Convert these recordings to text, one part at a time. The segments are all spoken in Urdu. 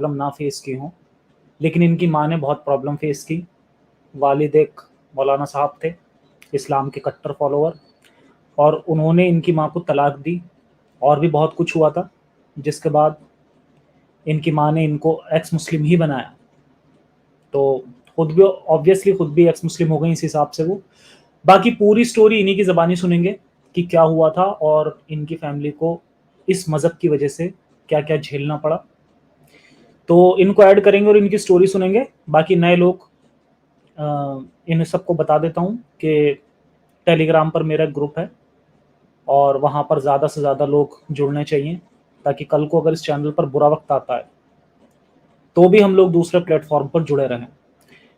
پرابلم نہ فیس کی ہوں، لیکن ان کی ماں نے بہت پرابلم فیس کی. والد ایک مولانا صاحب تھے، اسلام کے کٹر فالوور، اور انہوں نے ان کی ماں کو طلاق دی، اور بھی بہت کچھ ہوا تھا، جس کے بعد ان کی ماں نے ان کو ایکس مسلم ہی بنایا. تو خود بھی آبویسلی خود بھی ایکس مسلم ہو گئی اس حساب سے وہ. باقی پوری سٹوری انہی کی زبانی سنیں گے کہ کیا ہوا تھا اور ان کی فیملی کو اس مذہب کی وجہ سے کیا کیا جھیلنا پڑا. تو ان کو ایڈ کریں گے اور ان کی سٹوری سنیں گے. باقی نئے لوگ ان سب کو بتا دیتا ہوں کہ ٹیلی گرام پر میرا گروپ ہے، اور وہاں پر زیادہ سے زیادہ لوگ جڑنے چاہیے، تاکہ کل کو اگر اس چینل پر برا وقت آتا ہے تو بھی ہم لوگ دوسرے پلیٹ فارم پر جڑے رہیں.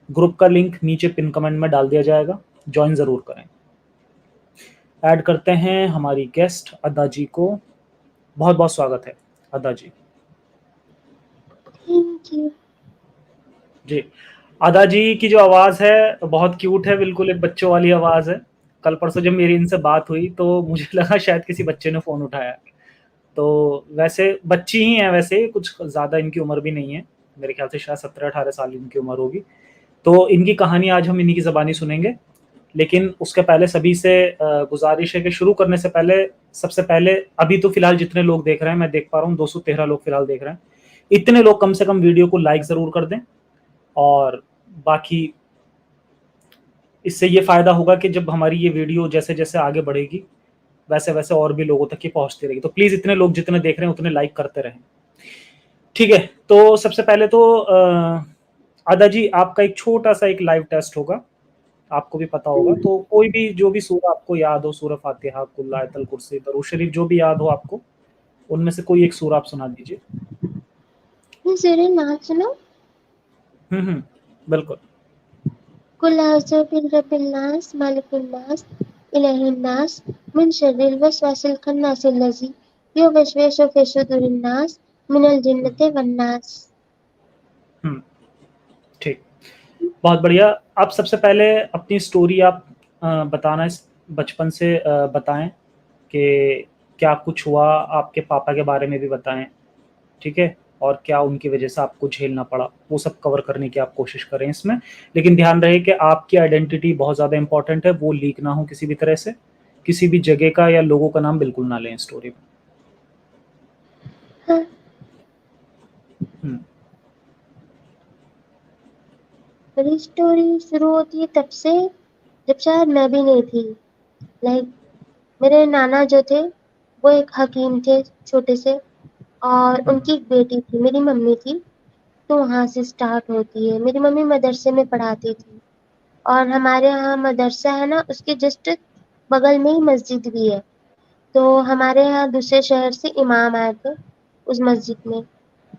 گروپ کا لنک نیچے پن کمنٹ میں ڈال دیا جائے گا، جوائن ضرور کریں. ایڈ کرتے ہیں ہماری گیسٹ ادا جی کو. بہت بہت سواگت ہے ادا جی. Thank you. جی، ادا جی کی جو آواز ہے بہت کیوٹ ہے، بالکل ایک بچوں والی آواز ہے. کل پرسوں جب میری ان سے بات ہوئی تو مجھے لگا شاید کسی بچے نے فون اٹھایا. تو ویسے بچی ہی ہیں، ویسے کچھ زیادہ ان کی عمر بھی نہیں ہے، میرے خیال سے شاید 17-18 سال ان کی عمر ہوگی. تو ان کی کہانی آج ہم انہی کی زبانی سنیں گے. لیکن اس کے پہلے سبھی سے گزارش ہے کہ شروع کرنے سے پہلے سب سے پہلے ابھی تو فی الحال جتنے لوگ دیکھ رہے ہیں، میں دیکھ پا رہا ہوں 213 لوگ فی الحال دیکھ رہے ہیں، اتنے لوگ کم سے کم ویڈیو کو لائک ضرور کر دیں. اور باقی اس سے یہ فائدہ ہوگا کہ جب ہماری یہ ویڈیو جیسے جیسے آگے بڑھے گی ویسے ویسے اور بھی لوگوں تک یہ پہنچتی رہے گی. تو پلیز اتنے لوگ جتنے دیکھ رہے ہیں اتنے لائک کرتے رہیں. ٹھیک ہے، تو سب سے پہلے تو ادا جی آپ کا ایک چھوٹا سا ایک لائیو ٹیسٹ ہوگا، آپ کو بھی پتا ہوگا. تو کوئی بھی جو بھی سورہ آپ کو یاد ہو، سورہ فاتحہ، قل آیت الکرسی، درود شریف، جو بھی یاد ہو آپ کو، ان میں سے کوئی ایک سورہ آپ سنا دیجیے. سورہ ناز سنو. بالکل. قل اعوذ برب الناس ملک الناس الہ الناس من شر الوسواس الخناس الذی یوسوس فی صدور الناس من الجنۃ والناس. ٹھیک، بہت بڑھیا. آپ سب سے پہلے اپنی سٹوری آپ بتانا بچپن سے بتائیں کہ کیا کچھ ہوا، آپ کے پاپا کے بارے میں بھی بتائیں، ٹھیک ہے، اور کیا ان کی وجہ سے آپ کو جھیلنا پڑا، وہ سب کور کرنے کی آپ کوشش کریں اس میں. لیکن دھیان رہے کہ آپ کی آئیڈینٹی بہت زیادہ امپورٹنٹ ہے، وہ لیک نہ ہو کسی بھی طرح سے. کسی بھی جگہ کا یا لوگوں کا نام بالکل نہ لیں اسٹوری میں. ہاں. میری اسٹوری شروع ہوتی ہے تب سے جب شاید میں بھی نہیں تھی. لائک میرے نانا جو تھے وہ ایک حکیم تھے چھوٹے سے، اور ان کی ایک بیٹی تھی، میری ممی تھی. تو وہاں سے اسٹارٹ ہوتی ہے. میری ممی مدرسے میں پڑھاتی تھی، اور ہمارے یہاں مدرسہ ہے نا، اس کے جسٹ بغل میں ہی مسجد بھی ہے. تو ہمارے یہاں دوسرے شہر سے امام آئے تھے اس مسجد میں،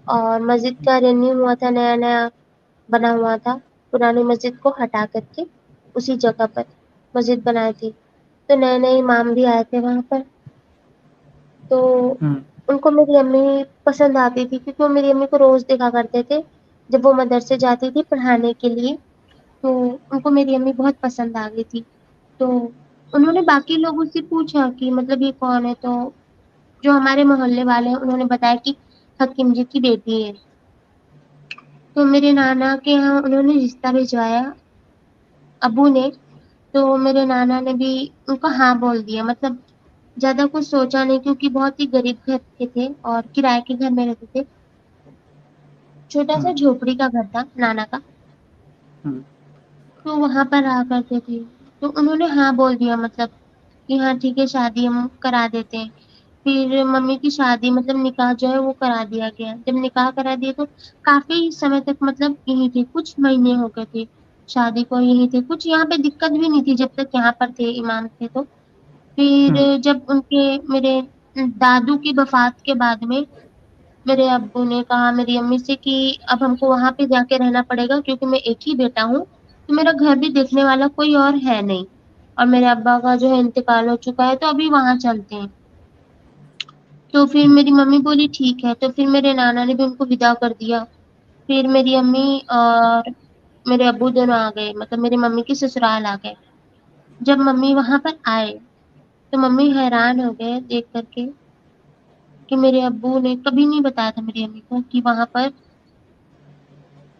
اور مسجد کا رینیو ہوا تھا، نیا نیا بنا ہوا تھا. پرانی مسجد کو ہٹا کر کے اسی جگہ پر مسجد بنائی تھی. تو نئے نئے امام بھی آئے تھے وہاں پر. تو ان کو میری امی پسند آتی تھی، کیونکہ وہ میری امی کو روز دیکھا کرتے تھے جب وہ مدرسے جاتی تھی پڑھانے کے لیے. تو ان کو میری امی بہت پسند آ گئی تھی. تو انہوں نے باقی لوگوں سے پوچھا کہ مطلب یہ کون ہے. تو جو ہمارے محلے والے ہیں انہوں نے بتایا کہ حکیم جی کی بیٹی ہے. تو میرے نانا کے یہاں انہوں نے رشتہ بھجوایا ابو نے. تو میرے نانا نے بھی ان کو ہاں بول دیا. مطلب زیادہ کچھ سوچا نہیں، کیونکہ بہت ہی غریب گھر کے تھے اور کرائے کے گھر میں رہتے تھے. چھوٹا سا جھوپڑی کا گھر تھا نانا کا. تو وہاں پر رہا کرتے تھے. تو انہوں نے ہاں بول دیا، مطلب کہ ہاں ٹھیک ہے شادی ہم کرا دیتے ہیں. پھر ممی کی شادی مطلب نکاح جو ہے وہ کرا دیا گیا. جب نکاح کرا دیا تو کافی سمے تک مطلب یہی تھے، کچھ مہینے ہو گئے تھے شادی کو یہی تھے. کچھ یہاں پہ دقت بھی نہیں تھی جب تک یہاں پر تھے امام تھے. تو پھر جب ان کے میرے دادو کی وفات کے بعد میں میرے ابو نے کہا میری امی سے کہ اب ہم کو وہاں پہ جا کے رہنا پڑے گا، کیونکہ میں ایک ہی بیٹا ہوں. تو میرا گھر بھی دیکھنے والا کوئی اور ہے نہیں، اور میرے ابا کا جو ہے انتقال ہو چکا ہے، تو ابھی وہاں چلتے ہیں. تو پھر میری ممی بولی ٹھیک ہے. تو پھر میرے نانا نے بھی ان کو ودا کر دیا. پھر میری امی اور میرے ابو دونوں آ گئے، مطلب میری ممی کی سسرال آ گئے. جب ممی وہاں پر آئے تو ممی حیران ہو گئے دیکھ کر کے کہ میرے ابو نے کبھی نہیں بتایا تھا میری امی کو کہ وہاں پر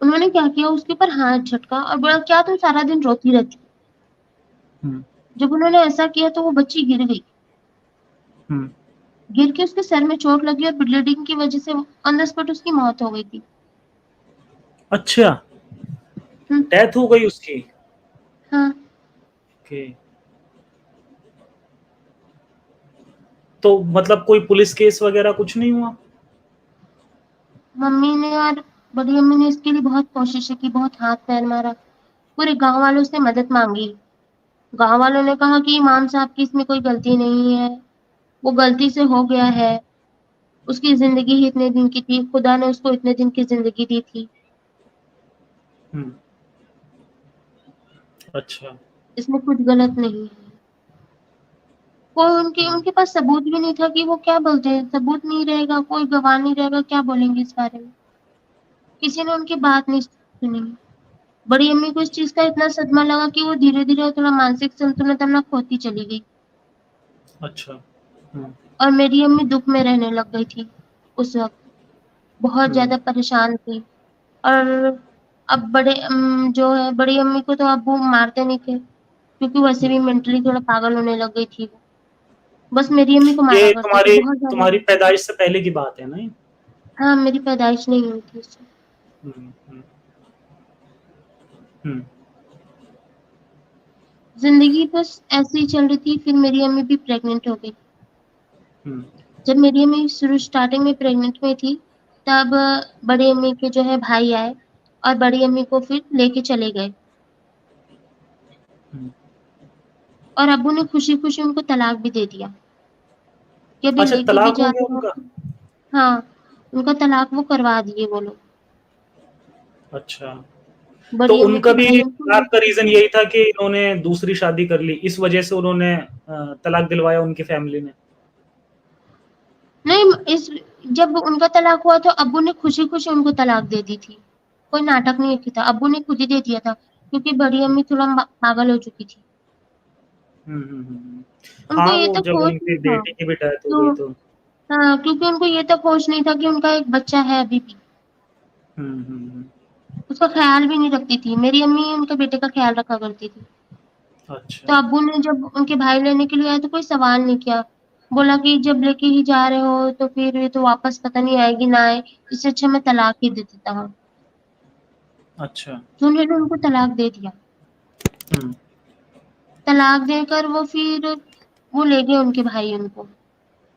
انہوں نے کیا کیا، اس کے اوپر ہاتھ جھٹکا اور بولا کیا تم سارا دن روتی رہتی. ہم، جب انہوں نے ایسا کیا تو وہ بچی گر گئی. ہم. گر کے اس کے سر میں چوٹ لگی اور بلیڈنگ کی وجہ سے آن دا اسپاٹ اس کی موت ہو گئی تھی. اچھا، ہم، ڈیتھ ہو گئی اس کی. ہاں. کہ تو مطلب کوئی پولیس کیس وغیرہ کچھ نہیں ہوا؟ ممی نے اور بڑی امی نے اس کے لیے بہت کوششیں کی، بہت ہاتھ پیر مارا، پورے گاؤں والوں سے مدد مانگی. گاؤں والوں نے کہا کہ امام صاحب کی اس میں کوئی غلطی نہیں ہے، وہ غلطی سے ہو گیا ہے، اس کی زندگی ہی اتنے دن کی تھی، خدا نے اس کو اتنے دن کی زندگی دی تھی، ہم. اچھا. اس میں کچھ غلط نہیں ہے. کوئی ہم، ان کے پاس ثبوت بھی نہیں تھا کہ وہ کیا بولتے ہیں، ثبوت نہیں رہے گا، کوئی گواہ نہیں رہے گا، کیا بولیں گے اس بارے میں. کسی نے ان کی بات نہیں سنی. بڑی امی کو اس چیز کا اتنا صدمہ لگا کہ وہ دھیرے دھیرے تھوڑا مانسک سنتولن اپنا کھوتی چلی گئی. اچھا. ہم، اور میری امی دکھ میں رہنے لگ گئی تھی اس وقت، بہت ہم. زیادہ پریشان تھی. اور اب جو ہے بڑی امی کو تو ابو مارتے نہیں تھے کیونکہ ویسے بھی مینٹلی تھوڑا پاگل ہونے لگ گئی تھی. بس میری امی کو مارا یہ کرتے تھے تمہاری بہت زیادہ. تمہاری پیدائش سے پہلے کی بات ہے نا یہ؟ ہاں میری پیدائش نہیں ہوئی تھی اس سے. ہم، ہم. ہم. زندگی بس ایسے ہی چل رہی تھی. پھر میری امی بھی پریگنٹ ہو گئی. ہم. جب میری امی اسٹارٹنگ میں پریگنٹ میں تھی تب بڑی امی کے جو ہے بھائی آئے اور بڑی امی کو پھر لے کے چلے گئے. ہم. اور ابو نے خوشی خوشی ان کو طلاق بھی دے دیا کہ ابھی اچھا، لے کے بھی طلاق ہو جا گیا رہے ان ہو. کا؟ ہاں ان کا طلاق وہ کروا دیے وہ لوگ. اچھا، تو بڑی ان امی کا کے بھی بھائیوں کو. طلاق کا ریزن یہی تھا کہ انہوں نے دوسری شادی کر لی، اس وجہ سے انہوں نے طلاق دلوایا ان کی فیملی نے؟ نہیں، جب ان کا طلاق ہوا تو ابو نے خوشی خوشی ان کو طلاق دے دی تھی. کوئی ناٹک نہیں کیا تھا، ابو نے خود ہی دے دیا تھا کیونکہ بڑی امی تھوڑا پاگل ہو چکی تھی. ان کو ہاں، یہ وہ تک جب ہوش ان کی نہیں تھا. بیٹی کی بھی ڈیتھ ہو تو گئی تو ہاں کیونکہ ان کو یہ تک ہوش نہیں تھا کہ ان کا ایک بچہ ہے ابھی بھی. اس کا خیال بھی نہیں رکھتی تھی. میری امی ان کے بیٹے کا خیال رکھا کرتی تھی. اچھا. تو ابو نے جب ان کے بھائی لینے کے لیے آئے تو کوئی سوال نہیں کیا. بولا کہ جب لے کے ہی جا رہے ہو تو پھر تو واپس پتہ نہیں آئے گی نہ آئے، اس سے اچھا میں طلاق ہی دے دیتا ہوں. اچھا. تو انہوں نے ان کو طلاق دے دیا. ہم. طلاق دے کر پھر وہ لے گئے ان کے بھائی ان کو.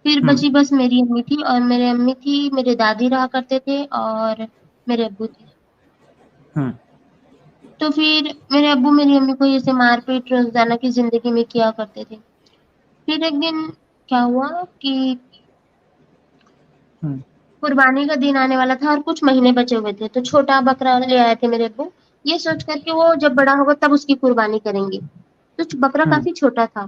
پھر ہم. بچی بس میری امی تھی اور میرے امی تھی، میرے دادی رہا کرتے تھے اور میرے ابو تھے. ہم. تو پھر میرے ابو میری امی کو جیسے مار پیٹ روزانہ کی زندگی میں کیا کرتے تھے. پھر ایک دن کیا ہوا کہ ہم. قربانی کا دن آنے والا تھا اور کچھ مہینے بچے ہوئے تھے، تو چھوٹا بکرا لے آئے تھے میرے ابو، یہ سوچ کر کہ وہ جب بڑا ہوگا تب اس کی قربانی کریں گے. تو بکرا ہم. کافی چھوٹا تھا،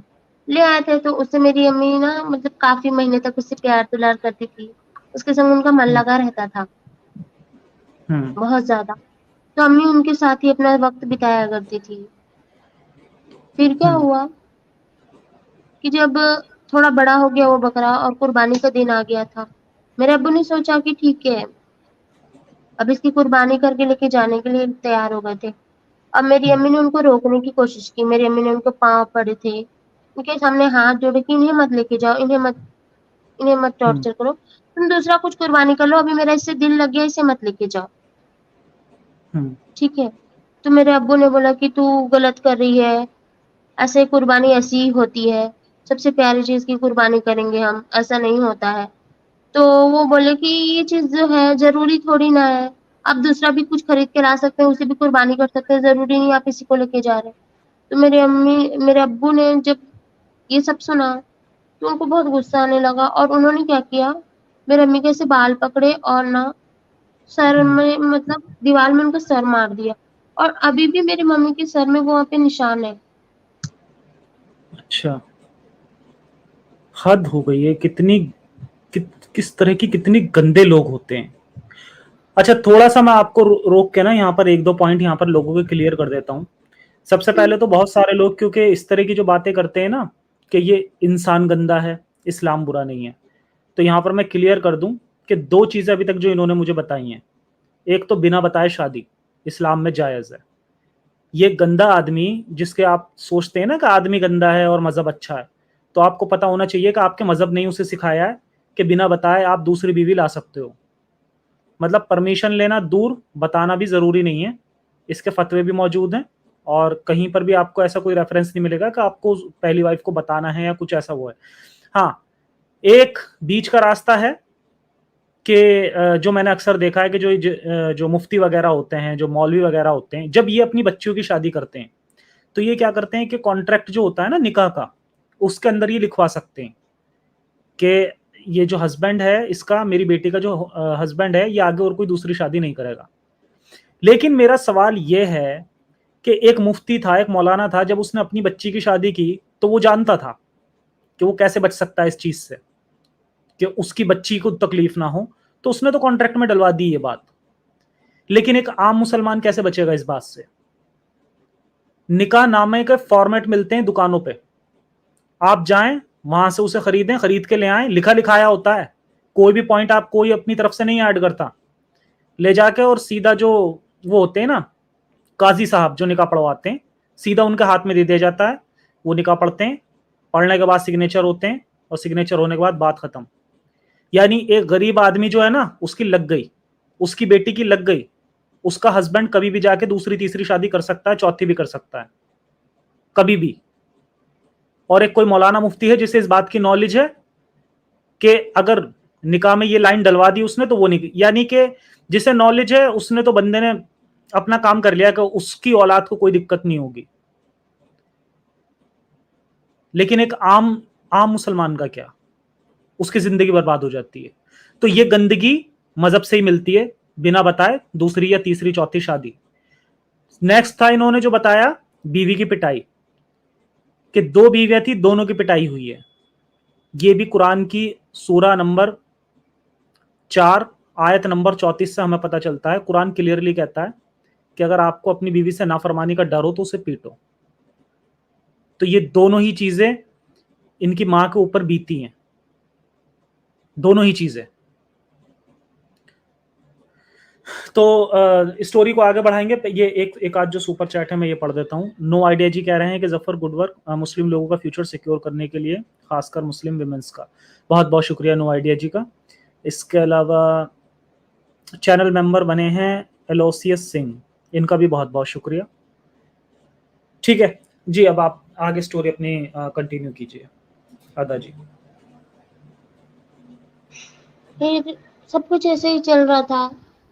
لے آئے تھے. تو اس سے میری امی نا مطلب کافی مہینے تک اس سے پیار دلار کرتی تھی، اس کے سنگ ان کا من ہم. لگا رہتا تھا ہم. بہت زیادہ. تو امی ان کے ساتھ ہی اپنا وقت بتایا کرتی تھی. پھر کیا ہم. ہوا کہ جب تھوڑا بڑا ہو گیا وہ بکرا اور قربانی کا دن آ گیا تھا، میرے ابو نے سوچا کہ ٹھیک ہے اب اس کی قربانی کر کے لے کے جانے کے لیے تیار ہو گئے تھے. اب میری ہم. امی نے ان کو روکنے کی کوشش کی. میری امی نے ان کو پاؤں پڑے تھے، ان کے سامنے ہاتھ جوڑے کہ انہیں مت لے کے جاؤ، انہیں مت ہم. ٹارچر کرو، تم دوسرا کچھ قربانی کر لو، ابھی میرا اس سے دل لگ گیا، اسے مت لے کے جاؤ. ہم. ٹھیک ہے. تو میرے ابو نے بولا کہ تو غلط کر رہی ہے، ایسے قربانی ایسی ہی ہوتی ہے، سب سے پیاری چیز کی قربانی کریں گے ہم، ایسا نہیں ہوتا ہے. تو وہ بولے کہ یہ چیز جو ہے ضروری تھوڑی نہ ہے، آپ دوسرا بھی کچھ خرید کے لا سکتے ہیں، اسے بھی قربانی کر سکتے ہیں، ضروری نہیں آپ اسی کو لے کے جا رہے. تو میرے ابو نے جب یہ سب سنا تو ان کو بہت غصہ آنے لگا اور انہوں نے کیا کیا، میرے امی کے سے بال پکڑے اور نہ سر ہم. میں مطلب دیوار میں ان کا سر مار دیا. اور ابھی بھی میری ممی کے سر میں وہاں پہ نشان ہے. اچھا، حد ہو گئی ہے. کس طرح کی کتنی گندے لوگ ہوتے ہیں. اچھا، تھوڑا سا میں آپ کو روک کے نا یہاں پر ایک دو پوائنٹ یہاں پر لوگوں کے کلیئر کر دیتا ہوں. سب سے پہلے تو بہت سارے لوگ کیونکہ اس طرح کی جو باتیں کرتے ہیں نا کہ یہ انسان گندا ہے، اسلام برا نہیں ہے، تو یہاں پر میں کلیئر کر دوں کہ دو چیزیں ابھی تک جو انہوں نے مجھے بتائی ہیں. ایک تو بنا بتائے شادی، اسلام میں جائز ہے. یہ گندا آدمی جس کے آپ سوچتے ہیں نا کہ آدمی گندا ہے اور مذہب اچھا ہے, تو آپ کو پتا ہونا چاہیے کہ آپ کے مذہب نے اسے سکھایا ہے کہ بنا بتائے آپ دوسری بیوی لا سکتے ہو. مطلب پرمیشن لینا دور, بتانا بھی ضروری نہیں ہے. اس کے فتوے بھی موجود ہیں, اور کہیں پر بھی آپ کو ایسا کوئی ریفرنس نہیں ملے گا کہ آپ کو پہلی وائف کو بتانا ہے یا کچھ ایسا وہ ہے. ہاں, ایک بیچ کا راستہ ہے کہ جو میں نے اکثر دیکھا ہے کہ جو مفتی وغیرہ ہوتے ہیں, جو مولوی وغیرہ ہوتے ہیں, جب یہ اپنی بچیوں کی شادی کرتے ہیں تو یہ کیا کرتے ہیں کہ کانٹریکٹ جو ہوتا ہے نا نکاح کا, اس کے اندر یہ لکھوا سکتے ہیں کہ یہ جو ہسبینڈ ہے اس کا, میری بیٹی کا جو ہسبینڈ ہے, یہ آگے اور کوئی دوسری شادی نہیں کرے گا. لیکن میرا سوال یہ ہے کہ ایک مفتی تھا, ایک مولانا تھا, جب اس نے اپنی بچی کی شادی کی تو وہ جانتا تھا کہ وہ کیسے بچ سکتا ہے اس چیز سے کہ اس کی بچی کو تکلیف نہ ہو, تو اس نے تو کانٹریکٹ میں ڈلوا دی یہ بات. لیکن ایک عام مسلمان کیسے بچے گا اس بات سے؟ نکاح نامے کے فارمیٹ ملتے ہیں دکانوں پہ, آپ جائیں وہاں سے اسے خریدیں, خرید کے لے آئیں, لکھا لکھایا ہوتا ہے, کوئی بھی پوائنٹ آپ کوئی اپنی طرف سے نہیں ایڈ کرتا. لے جا کے اور سیدھا جو وہ ہوتے ہیں نا قاضی صاحب جو نکاح پڑھواتے ہیں, سیدھا ان کے ہاتھ میں دے دیا جاتا ہے, وہ نکاح پڑھتے ہیں, پڑھنے کے بعد سگنیچر ہوتے ہیں, اور سگنیچر ہونے کے بعد بات ختم. یعنی ایک غریب آدمی جو ہے نا, اس کی لگ گئی, اس کی بیٹی کی لگ گئی, اس کا ہسبینڈ کبھی بھی جا کے دوسری تیسری شادی کر سکتا ہے, چوتھی بھی کر سکتا ہے, کبھی بھی. اور ایک کوئی مولانا مفتی ہے جسے اس بات کی نالج ہے کہ اگر نکاح میں یہ لائن ڈلوا دی اس نے تو وہ نہیں, یعنی کہ جسے نالج ہے اس نے تو بندے نے اپنا کام کر لیا کہ اس کی اولاد کو کوئی دقت نہیں ہوگی. لیکن ایک عام مسلمان کا کیا, اس کی زندگی برباد ہو جاتی ہے. تو یہ گندگی مذہب سے ہی ملتی ہے, بنا بتائے دوسری یا تیسری چوتھی شادی. نیکسٹ تھا انہوں نے جو بتایا بیوی کی پٹائی, کہ 2 بیویاں تھی, دونوں کی پٹائی ہوئی ہے. یہ بھی قرآن کی سورہ نمبر 4 آیت نمبر 34 سے ہمیں پتہ چلتا ہے. قرآن کلیئرلی کہتا ہے کہ اگر آپ کو اپنی بیوی سے نافرمانی کا ڈر ہو تو اسے پیٹو. تو یہ دونوں ہی چیزیں ان کی ماں کے اوپر بیتی ہیں, دونوں ہی چیزیں. تو اسٹوری کو آگے بڑھائیں گے. یہ ایک آج جو سپر چیٹ ہے میں یہ پڑھ دیتا ہوں. نو آئیڈیا جی کہہ رہے ہیں کہ ظفر گڈ ورک, مسلم لوگوں کا فیوچر سیکیور کرنے کے لیے, خاص کر مسلم ویمنس کا. بہت بہت شکریہ نو آئیڈیا جی کا. اس کے علاوہ چینل ممبر بنے ہیں ایلوسیس سنگھ, ان کا بھی بہت بہت شکریہ. ٹھیک ہے جی, اب آپ آگے اسٹوری اپنی کنٹینیو کیجیے. ادا جی. پھر سب کچھ ایسے ہی چل رہا تھا.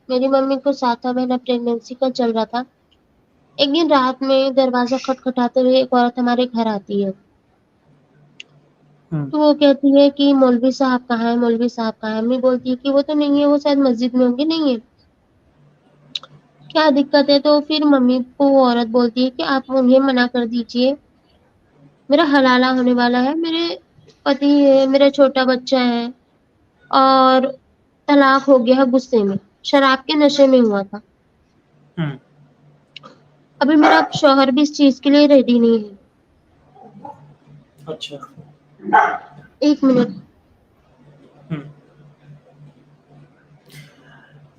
میری ممی کو 7واں مہینہ پریگنینسی کا چل رہا تھا. ایک دن رات میں دروازہ کھٹکھٹاتے ہوئے ایک عورت ہمارے گھر آتی ہے. تو وہ کہتی ہے کہ مولوی صاحب کہاں ہے, مولوی صاحب کہاں ہے. امی بولتی ہے کہ وہ تو نہیں ہے, وہ شاید مسجد میں ہوں گے. نہیں ہے, کیا دقت ہے؟ تو پھر ممی کو وہ عورت بولتی ہے کہ آپ انہیں منع کر دیجئے, میرا حلالہ ہونے والا ہے, میرے پتی ہے, میرا چھوٹا بچہ ہے, اور طلاق ہو گیا ہے غصے میں, شراب کے نشے میں ہوا تھا. ابھی میرا شوہر بھی اس چیز کے لیے ریڈی نہیں ہے. اچھا, 1 منٹ.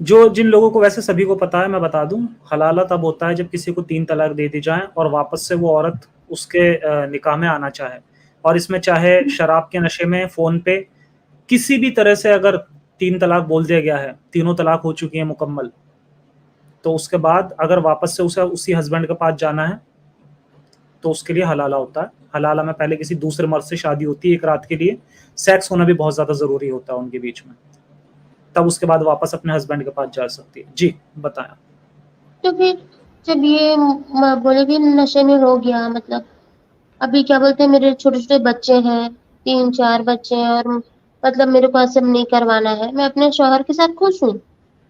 جو جن لوگوں کو ویسے سبھی کو پتا ہے میں بتا دوں, حلالہ تب ہوتا ہے جب کسی کو 3 طلاق دے دی جائیں اور واپس سے وہ عورت اس کے نکاح میں آنا چاہے. اور اس میں چاہے شراب کے نشے میں, فون پہ, کسی بھی طرح سے اگر 3 طلاق بول دیا گیا ہے, تینوں طلاق ہو چکی ہیں مکمل, تو اس کے بعد اگر واپس سے اسے اسی ہسبینڈ کے پاس جانا ہے تو اس کے لیے حلالہ ہوتا ہے. حلالہ میں پہلے کسی دوسرے مرد سے شادی ہوتی ہے ایک رات کے لیے, سیکس ہونا بھی بہت زیادہ ضروری ہوتا ہے ان کے بیچ میں, تب اس کے بعد واپس اپنے ہسبینڈ کے پاس جا سکتی ہے. جی بتائیں. تو پھر جب یہ بولے کہ نشے میں ہو گیا, مطلب ابھی کیا بولتے ہیں, میرے چھوٹے چھوٹے بچے ہیں, 3-4 بچے ہیں, اور مطلب میرے کو ایسے نہیں کروانا ہے. میں اپنے شوہر کے ساتھ خوش ہوں,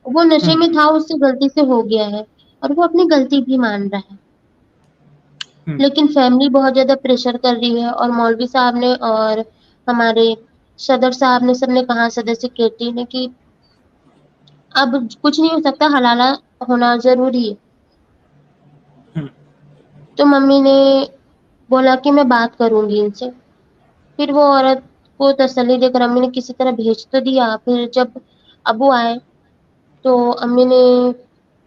وہ نشے میں تھا, اس سے غلطی سے ہو گیا ہے, اور وہ اپنی غلطی بھی مان رہا ہے. لیکن فیملی بہت زیادہ پریشر کر رہی ہے, اور مولوی صاحب نے اور ہمارے صدر صاحب نے سب نے کہا, صدر سیکریٹری نے, کہ اب کچھ نہیں ہو سکتا, حلالہ ہونا ضروری ہے. تو ممی نے بولا کہ میں بات کروں گی ان سے. پھر وہ عورت کو تسلی دے کر امی نے کسی طرح بھیج تو دیا. پھر جب ابو آئے تو امی نے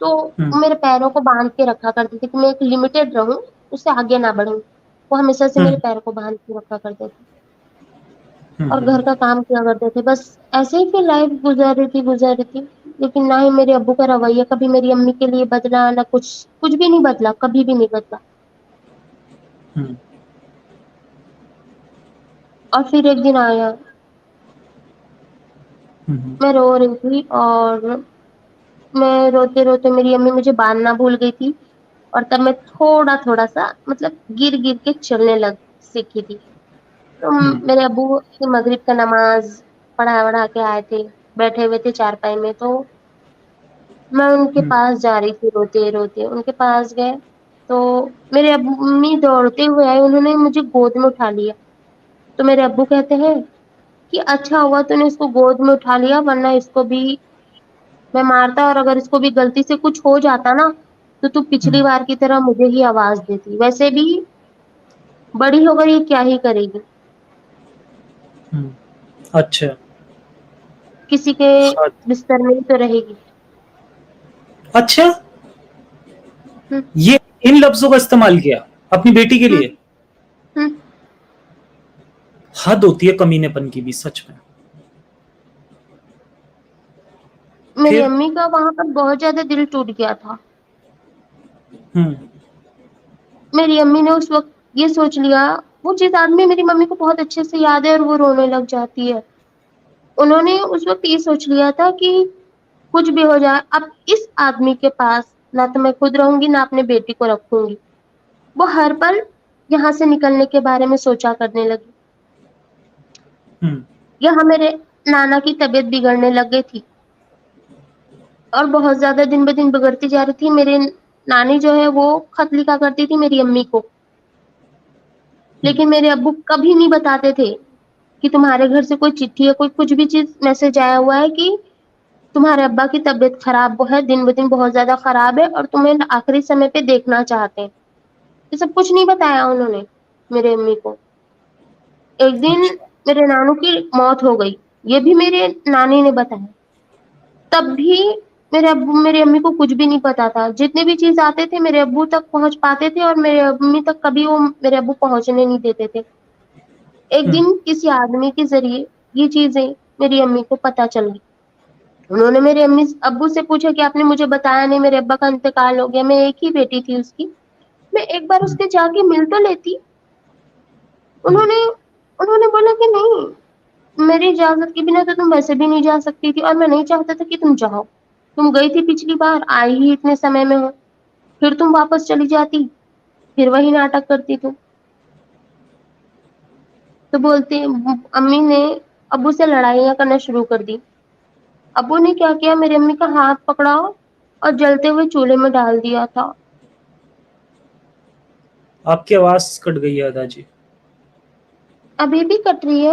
تو میرے پیروں کو باندھ کے رکھا کرتی تھی کہ میں ایک لمیٹڈ رہوں, اس سے آگے نہ بڑھوں. وہ ہمیشہ سے میرے پیروں کو باندھ کے رکھا کرتے تھے اور گھر کا کام کیا کرتے تھے. بس ایسے ہی پھر لائف گزر رہی تھی. لیکن نہ ہی میرے ابو کا رویہ کبھی میری امی کے لیے بدلا, نہ کچھ بھی نہیں بدلا, کبھی بھی نہیں بدلا. اور پھر ایک دن آیا, میں رو رہی تھی اور میں روتے روتے, میری امی مجھے باندھنا بھول گئی تھی اور تب میں تھوڑا تھوڑا سا مطلب گر گر کے چلنے سیکھی تھی. تو میرے ابو کی مغرب کا نماز پڑھا کے آئے تھے, بیٹھے ہوئے تھے چارپائی میں. تو میں ان کے پاس جا رہی تھی روتے روتے, ان کے پاس گئے تو میرے امی دوڑتے ہوئے آئے, انہوں نے مجھے گود میں اٹھا لیا. تو میرے ابو کہتے ہیں کہ اچھا ہوا تو نے اس کو گود میں اٹھا لیا, ورنہ اس کو بھی میں مارتا, اور اگر اس کو بھی غلطی سے کچھ ہو جاتا نا تو پچھلی بار کی طرح مجھے ہی آواز دیتی. ویسے بھی بڑی ہو کر یہ کیا ہی کرے گی, اچھا, کسی کے بستر میں ہی تو رہے گی. اچھا, ہوں, یہ ان لفظوں کا استعمال کیا اپنی بیٹی کے ہوں, لیے؟ ہوں. حد ہوتی ہے کمینے پن کی بھی, سچ میں. میری پھر امی کا وہاں پر بہت زیادہ دل ٹوٹ گیا تھا. میری امی نے اس وقت یہ سوچ لیا, وہ چیز آدمی میری ممی کو بہت اچھے سے یاد ہے اور وہ رونے لگ جاتی ہے. انہوں نے اس وقت یہ سوچ لیا تھا کہ کچھ بھی ہو جائے, اب اس آدمی کے پاس نہ تو میں خود رہوں گی, نہ اپنے بیٹی کو رکھوں گی. وہ ہر پل یہاں سے نکلنے کے بارے میں سوچا کرنے لگی. یہاں میرے نانا کی طبیعت بگڑنے لگ گئی تھی اور بہت زیادہ دن بہ دن بگڑتی جا رہی تھی. میرے نانی جو ہے وہ خط لکھا کرتی تھی میری امی کو, لیکن میرے ابو کبھی نہیں بتاتے تھے کہ تمہارے گھر سے کوئی چٹھی یا کوئی کچھ بھی چیز میسج آیا ہوا ہے کہ تمہارے ابا کی طبیعت خراب ہے, دن بہ دن بہت زیادہ خراب ہے, اور تمہیں آخری سمے پہ دیکھنا چاہتے ہیں. یہ سب کچھ نہیں بتایا انہوں نے میرے امی کو. ایک دن اچھا, میرے نانو کی موت ہو گئی, یہ بھی میرے نانی نے بتایا. تب بھی میرے ابو میری امی کو کچھ بھی نہیں پتا تھا. جتنے بھی چیز آتے تھے میرے ابو تک پہنچ پاتے تھے, اور میرے امی تک کبھی وہ میرے ابو پہنچنے نہیں دیتے تھے. ایک دن کسی آدمی کے ذریعے یہ چیزیں میری امی کو پتہ چل گئی. انہوں نے میرے امی ابو سے پوچھا کہ آپ نے مجھے بتایا نہیں, میرے ابا کا انتقال ہو گیا, میں ایک ہی بیٹی تھی اس کی, میں ایک بار اس کے جا کے مل تو لیتی. انہوں نے بولا کہ نہیں, میری اجازت کے بنا تو تم ویسے بھی نہیں جا سکتی تھی, اور میں نہیں چاہتا تھا کہ تم جاؤ. تم گئی تھی پچھلی بار, آئی ہی اتنے سمے میں ہو, پھر تم واپس چلی جاتی, پھر وہی ناٹک کرتی تم. تو بولتی امی نے ابو سے لڑائیاں کرنا شروع کر دی. ابو نے کیا کیا, میری امی کا ہاتھ پکڑا اور جلتے ہوئے چولہے میں ڈال دیا تھا. آپ کی آواز کٹ گئی ہے ادا جی. ابھی بھی کٹ رہی ہے.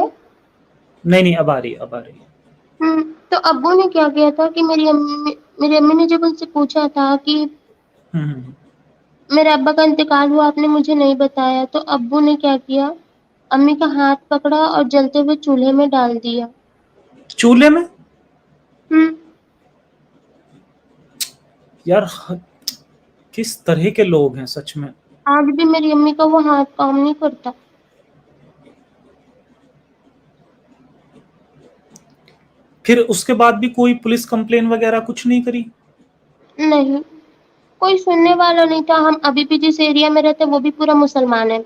نہیں نہیں, اب آ رہی ہے, اب آ رہی ہے. تو ابو نے کیا کیا تھا کہ میری امی نے جب ان سے پوچھا تھا کہ میرے ابا کا انتقال ہوا, آپ نے مجھے نہیں بتایا, تو ابو نے کیا کیا, امی کا ہاتھ پکڑا اور جلتے ہوئے چولہے میں ڈال دیا. چولہے میں؟ ہوں. یار کس طرح کے لوگ ہیں سچ میں. آج بھی میری امی کا وہ ہاتھ کام نہیں کرتا. پھر اس کے بعد بھی کوئی پولیس کمپلین وغیرہ کچھ نہیں کری؟ نہیں, کوئی سننے والا نہیں تھا. ہم ابھی بھی جس ایریا میں رہتے وہ بھی پورا مسلمان ہے,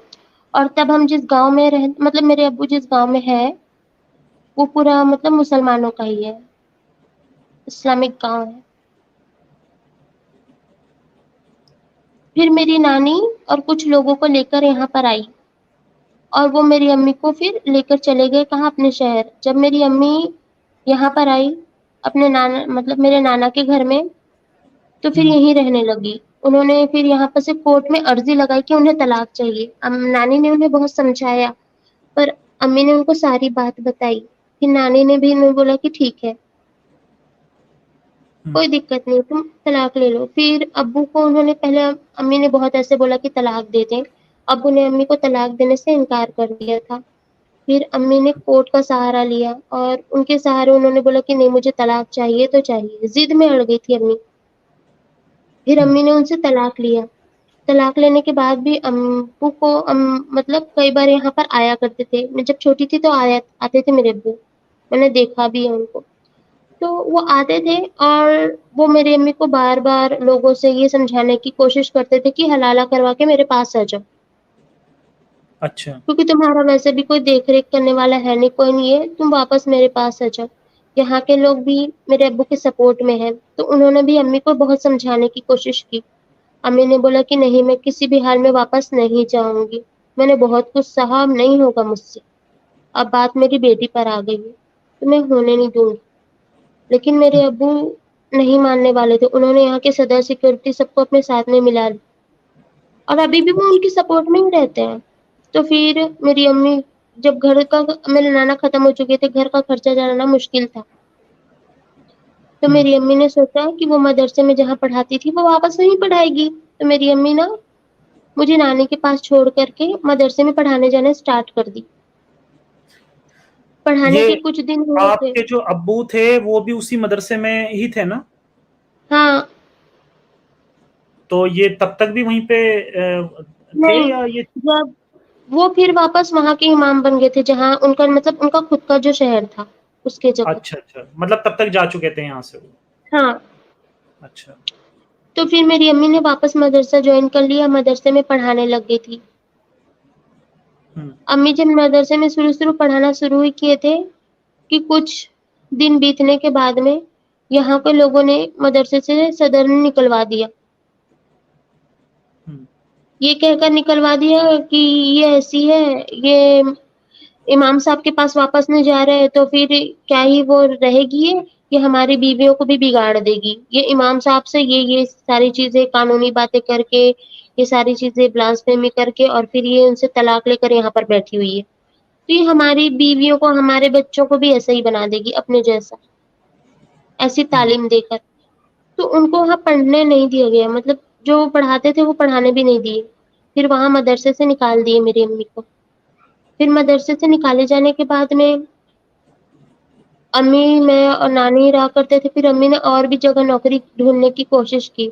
اور تب ہم جس گاؤں میں مطلب میرے ابو جس گاؤں میں ہے وہ پورا مطلب مسلمانوں کا ہی ہے, اسلامک گاؤں ہے. پھر میری نانی اور کچھ لوگوں کو لے کر یہاں پر آئی, اور وہ میری امی کو پھر لے کر چلے گئے کہاں, اپنے شہر. جب میری امی یہاں پر آئی اپنے نانا مطلب میرے نانا کے گھر میں, تو پھر یہیں رہنے لگی. انہوں نے پھر یہاں پر سے کورٹ میں عرضی لگائی کہ انہیں طلاق چاہیے. نانی نے انہیں بہت سمجھایا, پر امی نے ان کو ساری بات بتائی. پھر نانی نے بھی انہیں بولا کہ ٹھیک ہے, کوئی دقت نہیں, تم طلاق لے لو. پھر ابو کو انہوں نے پہلے امی نے بہت ایسے بولا کہ طلاق دے دیں, ابو نے امی کو طلاق دینے سے انکار کر دیا تھا. پھر امی نے کورٹ کا سہارا لیا, اور ان کے سہارے انہوں نے بولا کہ نہیں مجھے طلاق چاہیے تو چاہیے. ضد میں اڑ گئی تھی امی. پھر امی نے ان سے طلاق لیا. طلاق لینے کے بعد بھی ابو کو مطلب کئی بار یہاں پر آیا کرتے تھے. میں جب چھوٹی تھی تو آتے تھے میرے ابو. میں نے دیکھا بھی ہے ان کو. تو وہ آتے تھے اور وہ میری امی کو بار بار لوگوں سے یہ سمجھانے کی کوشش کرتے تھے کہ حلالہ کروا کے میرے پاس آ جاؤ، اچھا. کیونکہ تمہارا ویسے بھی کوئی دیکھ ریکھ کرنے والا ہے نہیں، کوئی نہیں ہے، تم واپس میرے پاس آ جاؤ. یہاں کے لوگ بھی میرے ابو کے سپورٹ میں ہیں، تو انہوں نے بھی امی کو بہت سمجھانے کی کوشش کی. امی نے بولا کہ نہیں، میں کسی بھی حال میں واپس نہیں جاؤں گی. میں نے بہت کچھ سہا، نہیں ہوگا مجھ سے. اب بات میری بیٹی پر آ گئی ہے تو میں ہونے نہیں دوں گی. لیکن میرے ابو نہیں ماننے والے تھے. انہوں نے یہاں کے صدر سیکورٹی سب کو اپنے ساتھ میں ملا لی، اور ابھی بھی وہ ان کی سپورٹ میں ہی رہتے ہیں. تو پھر میری امی جب گھر کا، میرے نانا ختم ہو چکے تھے، گھر کا خرچہ چلانا مشکل تھا، تو میری امی نے سوچا کہ وہ مدرسے میں جہاں پڑھاتی تھی وہ واپس نہیں پڑھائے گی. تو میری امی نا مجھے نانی کے پاس چھوڑ کر کے مدرسے میں پڑھانے جانا اسٹارٹ کر دی. پڑھانے یہ کے کچھ دن ہوئے آپ تھے. کے جو ابو تھے وہ بھی اسی مدرسے میں ہی تھے نا؟ ہاں. تو یہ تب تک بھی وہیں پہ تھے نہیں، یا یہ؟ جب وہ پھر واپس وہاں کے امام بن گئے تھے جہاں ان کا مطلب ان کا خود کا جو شہر تھا اس کے جگہ. اچھا اچھا، مطلب تب تک جا چکے تھے یہاں سے وہ؟ ہاں. اچھا. تو پھر میری امی نے واپس مدرسہ جوائن کر لیا، مدرسے میں پڑھانے لگ گئی تھی. امی جب مدرسے میں شروع پڑھانا شروع ہی کیے تھے کہ کچھ دن بیتنے کے بعد میں یہاں کے لوگوں نے مدرسے سے صدر نے نکلوا دیا. یہ کہہ کر نکلوا دیا کہ یہ ایسی ہے، یہ امام صاحب کے پاس واپس نہیں جا رہے تو پھر کیا ہی وہ رہے گی، یہ ہماری بیویوں کو بھی بگاڑ دے گی. یہ امام صاحب سے یہ ساری چیزیں قانونی باتیں کر کے، یہ ساری چیزیں بلاسفیمی کر کے، اور پھر یہ ان سے طلاق لے کر یہاں پر بیٹھی ہوئی ہے. تو یہ ہماری بیویوں کو، ہمارے بچوں کو بھی ایسا ہی بنا دے گی اپنے جیسا، ایسی تعلیم دے کر. تو ان کو وہاں پڑھنے نہیں دیا گیا، مطلب جو پڑھاتے تھے وہ پڑھانے بھی نہیں دیے. پھر وہاں مدرسے سے نکال دیے میری امی کو. پھر مدرسے سے نکالے جانے کے بعد میں امی، میں اور نانی رہا کرتے تھے. پھر امی نے اور بھی جگہ نوکری ڈھونڈنے کی کوشش کی،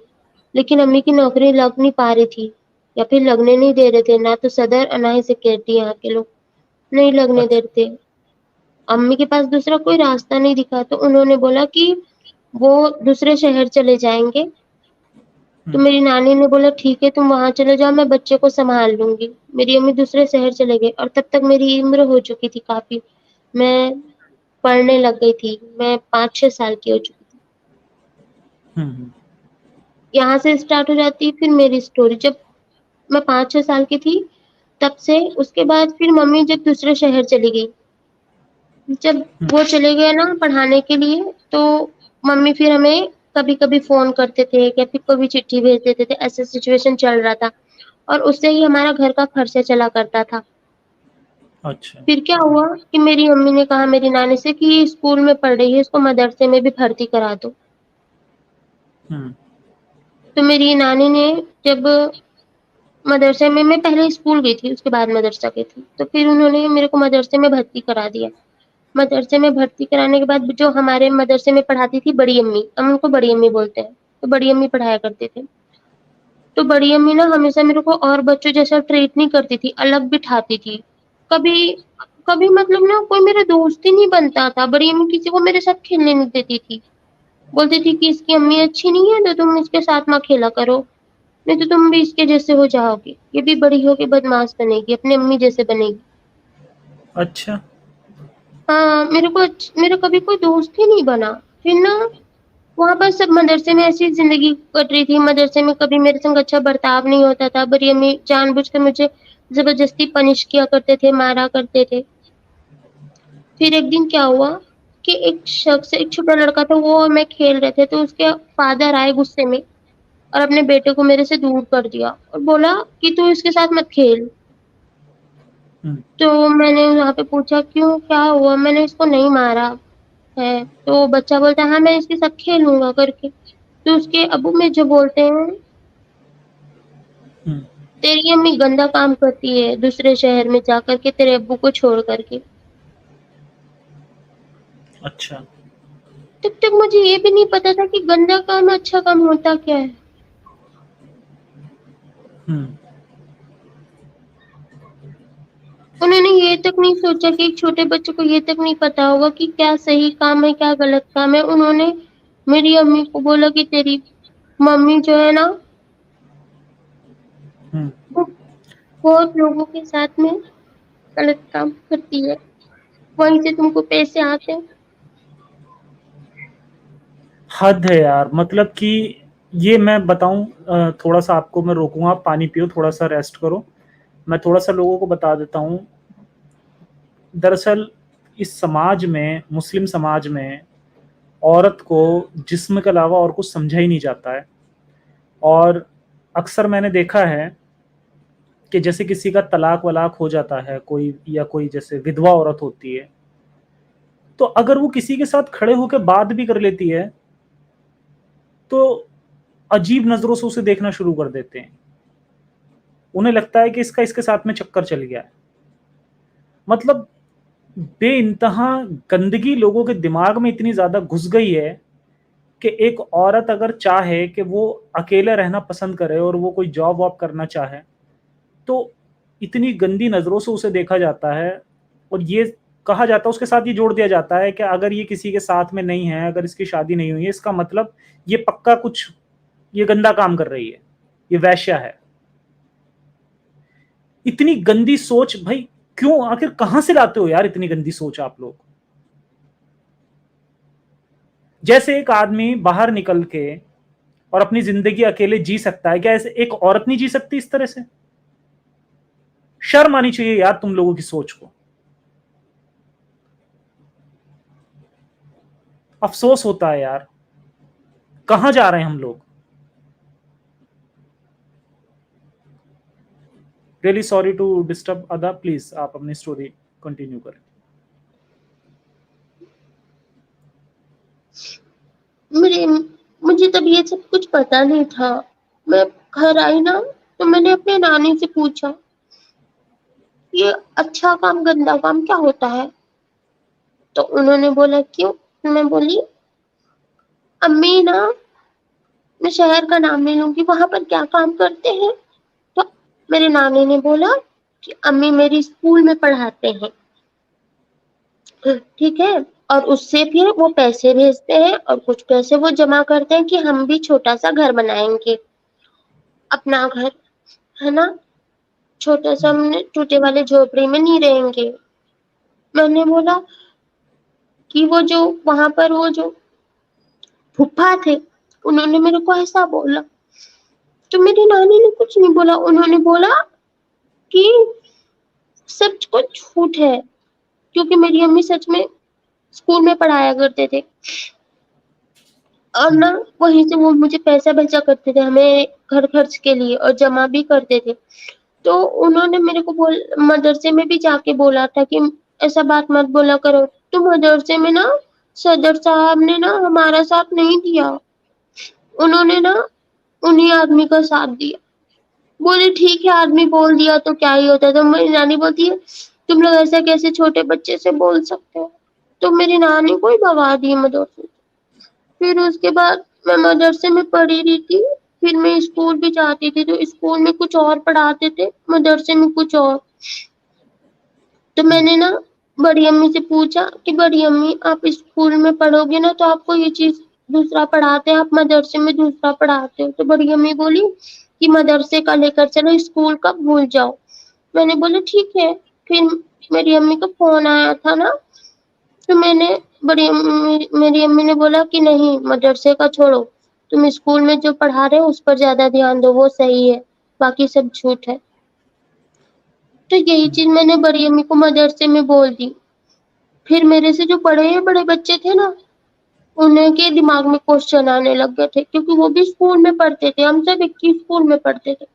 لیکن امی کی نوکری لگ نہیں پا رہی تھی، یا پھر لگنے نہیں دے رہے تھے. نہ تو صدر اور نہ ہی سیکورٹی یہاں کے لوگ نہیں لگنے اچھا. دیتے. امی کے پاس دوسرا کوئی راستہ نہیں دکھا، تو انہوں نے بولا کہ وہ دوسرے شہر چلے جائیں گے. تو میری نانی نے بولا ٹھیک ہے، تم وہاں چلے جاؤ، میں بچے کو سنبھال لوں گی. میری امی دوسرے شہر چلے گئے، اور تب تک میری عمر ہو چکی تھی کافی. میں پڑھنے لگ گئی تھی، میں 5-6 سال کی ہو چکی تھی. یہاں سے اسٹارٹ ہو جاتی پھر میری اسٹوری. جب میں 5-6 سال کی تھی تب سے، اس کے بعد پھر ممی جب دوسرے شہر چلی گئی، جب وہ چلے گئے نا پڑھانے کے لیے، تو ممی پھر ہمیں کبھی کبھی فون کرتے تھے یا پھر کبھی چٹھی بھیج دیتے تھے. ایسا سچویشن چل رہا تھا، اور اس سے ہی ہمارا گھر کا خرچہ چلا کرتا تھا. اچھا. پھر کیا ہوا کہ میری امی نے کہا میری نانی سے کہ یہ اسکول میں پڑھ رہی ہے، اس کو مدرسے میں بھی بھرتی کرا دو. تو میری نانی نے جب مدرسے میں پہلے اسکول گئی تھی، اس کے بعد مدرسہ گئی تھی، تو پھر انہوں نے میرے کو مدرسے میں بھرتی کرا دیا. مدرسے میں بھرتی کرانے کے بعد جو ہمارے مدرسے میں پڑھاتی تھی بڑی امی، ہم ان کو بڑی امی بولتے ہیں، تو بڑی امی پڑھایا کرتے تھے. تو بڑی امی نا ہمیشہ میرے کو اور بچوں جیسا ٹریٹ نہیں کرتی تھی، الگ بٹھاتی تھی. کبھی کبھی مطلب نا کوئی میرا دوست ہی نہیں بنتا تھا. بڑی امی کسی کو میرے ساتھ کھیلنے نہیں دیتی تھی، بولتی تھی کہ اس کی امی اچھی نہیں ہے تو تم اس کے ساتھ مت کھیلا کرو، نہیں تو تم بھی اس کے جیسے ہو جاؤ گی، یہ بھی بڑی ہو کے بدماش بنے گی، اپنی امی جیسے بنے گی. اچھا. ہاں، میرا کبھی کوئی دوست ہی نہیں بنا. پھر نا وہاں پر سب مدرسے میں ایسی زندگی کٹ رہی تھی. مدرسے میں کبھی میرے سنگ اچھا برتاؤ نہیں ہوتا تھا. بڑی امی جان بوجھ کر مجھے زبردستی پنش کیا کرتے تھے، مارا کرتے تھے. پھر ایک دن کیا ہوا کہ ایک شخص، ایک چھوٹا لڑکا تھا، وہ اور میں کھیل رہے تھے، تو اس کے فادر آئے غصے میں اور اپنے بیٹے کو میرے سے دور کر دیا اور بولا کہ تو اس کے ساتھ مت کھیل. تو میں نے وہاں پہ پوچھا کیوں، کیا ہوا؟ میں نے اس کو نہیں مارا ہے. تو بچہ بولتا ہے ہاں میں اس کے ساتھ کھیلوں گا کر کے. تو اس کے ابو میں جو بولتے ہیں تیری امی گندا کام کرتی ہے دوسرے شہر میں جا کر کے تیرے ابو کو چھوڑ کر کے. اچھا. تب تک مجھے یہ بھی نہیں پتا تھا کہ گندا کام اچھا کام ہوتا کیا ہے. انہوں نے یہ تک نہیں سوچا کہ ایک چھوٹے بچے کو یہ تک نہیں پتا ہوگا کہ کیا صحیح کام ہے کیا غلط کام ہے. انہوں نے میری امی کو بولا کہ تیری ممی جو ہے نا وہ بہت لوگوں کے ساتھ میں غلط کام کرتی ہے, وہیں سے تم کو پیسے آتے ہیں. حد ہے یار. مطلب کہ یہ میں بتاؤں, تھوڑا سا آپ کو میں روکوں گا, آپ پانی پیو, تھوڑا سا ریسٹ کرو. میں تھوڑا سا لوگوں کو بتا دیتا ہوں. دراصل اس سماج میں, مسلم سماج میں, عورت کو جسم کے علاوہ اور کچھ سمجھا ہی نہیں جاتا ہے. اور اکثر میں نے دیکھا ہے کہ جیسے کسی کا طلاق ولاق ہو جاتا ہے کوئی, یا کوئی جیسے ودوا عورت ہوتی ہے, تو اگر وہ کسی کے ساتھ کھڑے ہو کے بات بھی کر لیتی ہے تو عجیب نظروں سے اسے دیکھنا شروع کر دیتے ہیں. انہیں لگتا ہے کہ اس کے ساتھ میں چکر چل گیا ہے. مطلب بے انتہا گندگی لوگوں کے دماغ میں اتنی زیادہ گھس گئی ہے کہ ایک عورت اگر چاہے کہ وہ اکیلے رہنا پسند کرے اور وہ کوئی جاب واب کرنا چاہے تو اتنی گندی نظروں سے اسے دیکھا جاتا ہے. اور یہ کہا جاتا ہے, اس کے ساتھ یہ جوڑ دیا جاتا ہے کہ اگر یہ کسی کے ساتھ میں نہیں ہے, اگر اس کی شادی نہیں ہوئی ہے, اس کا مطلب یہ پکا کچھ یہ گندا کام کر رہی ہے, یہ ویشیا ہے. اتنی گندی سوچ بھائی کیوں, آخر کہاں سے لاتے ہو یار اتنی گندی سوچ آپ لوگ؟ جیسے ایک آدمی باہر نکل کے اور اپنی زندگی اکیلے جی سکتا ہے, کیا ایسے ایک عورت نہیں جی سکتی اس طرح سے؟ شرم آنی چاہیے یار تم لوگوں کی سوچ کو. افسوس ہوتا ہے یار, کہاں جا رہے ہیں ہم لوگ. ریئلی سوری ٹو ڈسٹرب ادا, پلیز آپ اپنی اسٹوری کنٹینیو کریں. مجھے تب یہ سب کچھ پتا نہیں تھا. میں گھر آئی نا تو میں نے اپنے نانی سے پوچھا یہ اچھا کام گندا کام کیا ہوتا ہے. تو انہوں نے بولا کیوں. میں بولی امی نا, میں شہر کا نام نہیں لوں گی, وہاں پر کیا کام کرتے ہیں. تو میرے نانی نے بولا کہ امی میری اسکول میں پڑھاتے ہیں, ٹھیک ہے, اور اس سے پھر وہ پیسے بھیجتے ہیں اور کچھ پیسے وہ جمع کرتے ہیں کہ ہم بھی چھوٹا سا گھر بنائیں گے, اپنا گھر ہے نا, چھوٹا سا ہم نے ٹوٹے والے جھوپڑی میں نہیں رہیں گے. میں نے بولا کہ وہ جو وہاں پر وہ جو پھوپھا تھے انہوں نے میرے کو ایسا بولا. تو میری نانی نے کچھ نہیں بولا, انہوں نے بولا کہ سچ کچھ جھوٹ ہے, کیونکہ میری امی سچ میں اسکول میں پڑھایا کرتے تھے, اور نہ وہیں سے وہ مجھے پیسہ بھیجا کرتے تھے ہمیں گھر خرچ کے لیے, اور جمع بھی کرتے تھے. تو انہوں نے میرے کو مدرسے میں بھی جا کے بولا تھا کہ ایسا بات مت بولا کرو. تو مدرسے میں نا صدر صاحب نے نا ہمارا ساتھ نہیں دیا, انہوں نے نا انہیں آدمی کا ساتھ دیا. بولے ٹھیک ہے آدمی بول دیا تو کیا ہی ہوتا ہے. تو میری نانی بولتی ہے تم لوگ ایسا کیسے چھوٹے بچے سے بول سکتے ہو. تو میری نانی کو ہی بھگا دی مدرسے. پھر اس کے بعد میں مدرسے میں پڑھی رہی تھی, پھر میں اسکول بھی جاتی تھی, تو اسکول میں کچھ اور پڑھاتے تھے, مدرسے میں کچھ اور. تو میں نے نا بڑی امی سے پوچھا کہ بڑی امی آپ اسکول میں پڑھو گے نا تو آپ کو یہ چیز دوسرا پڑھاتے ہیں, آپ مدرسے میں دوسرا پڑھاتے ہو. تو بڑی امی بولی کہ مدرسے کا لے کر چلو, اسکول کا بھول جاؤ. میں نے بولا ٹھیک ہے. پھر میری امی کا فون آیا تھا نا, تو میں نے میری امی نے بولا کہ نہیں مدرسے کا چھوڑو, تم اسکول میں جو پڑھا رہے ہو اس پر زیادہ دھیان دو, وہ صحیح ہے, باقی سب جھوٹ ہے. تو یہی چیز میں نے بڑی امی کو مدرسے میں بول دی. پھر میرے سے جو بڑے بچے تھے نا انہیں کے دماغ میں کوشچن آنے لگ گئے تھے, کیونکہ وہ بھی اسکول میں پڑھتے تھے, ہم سب ایک ہی اسکول میں پڑھتے تھے.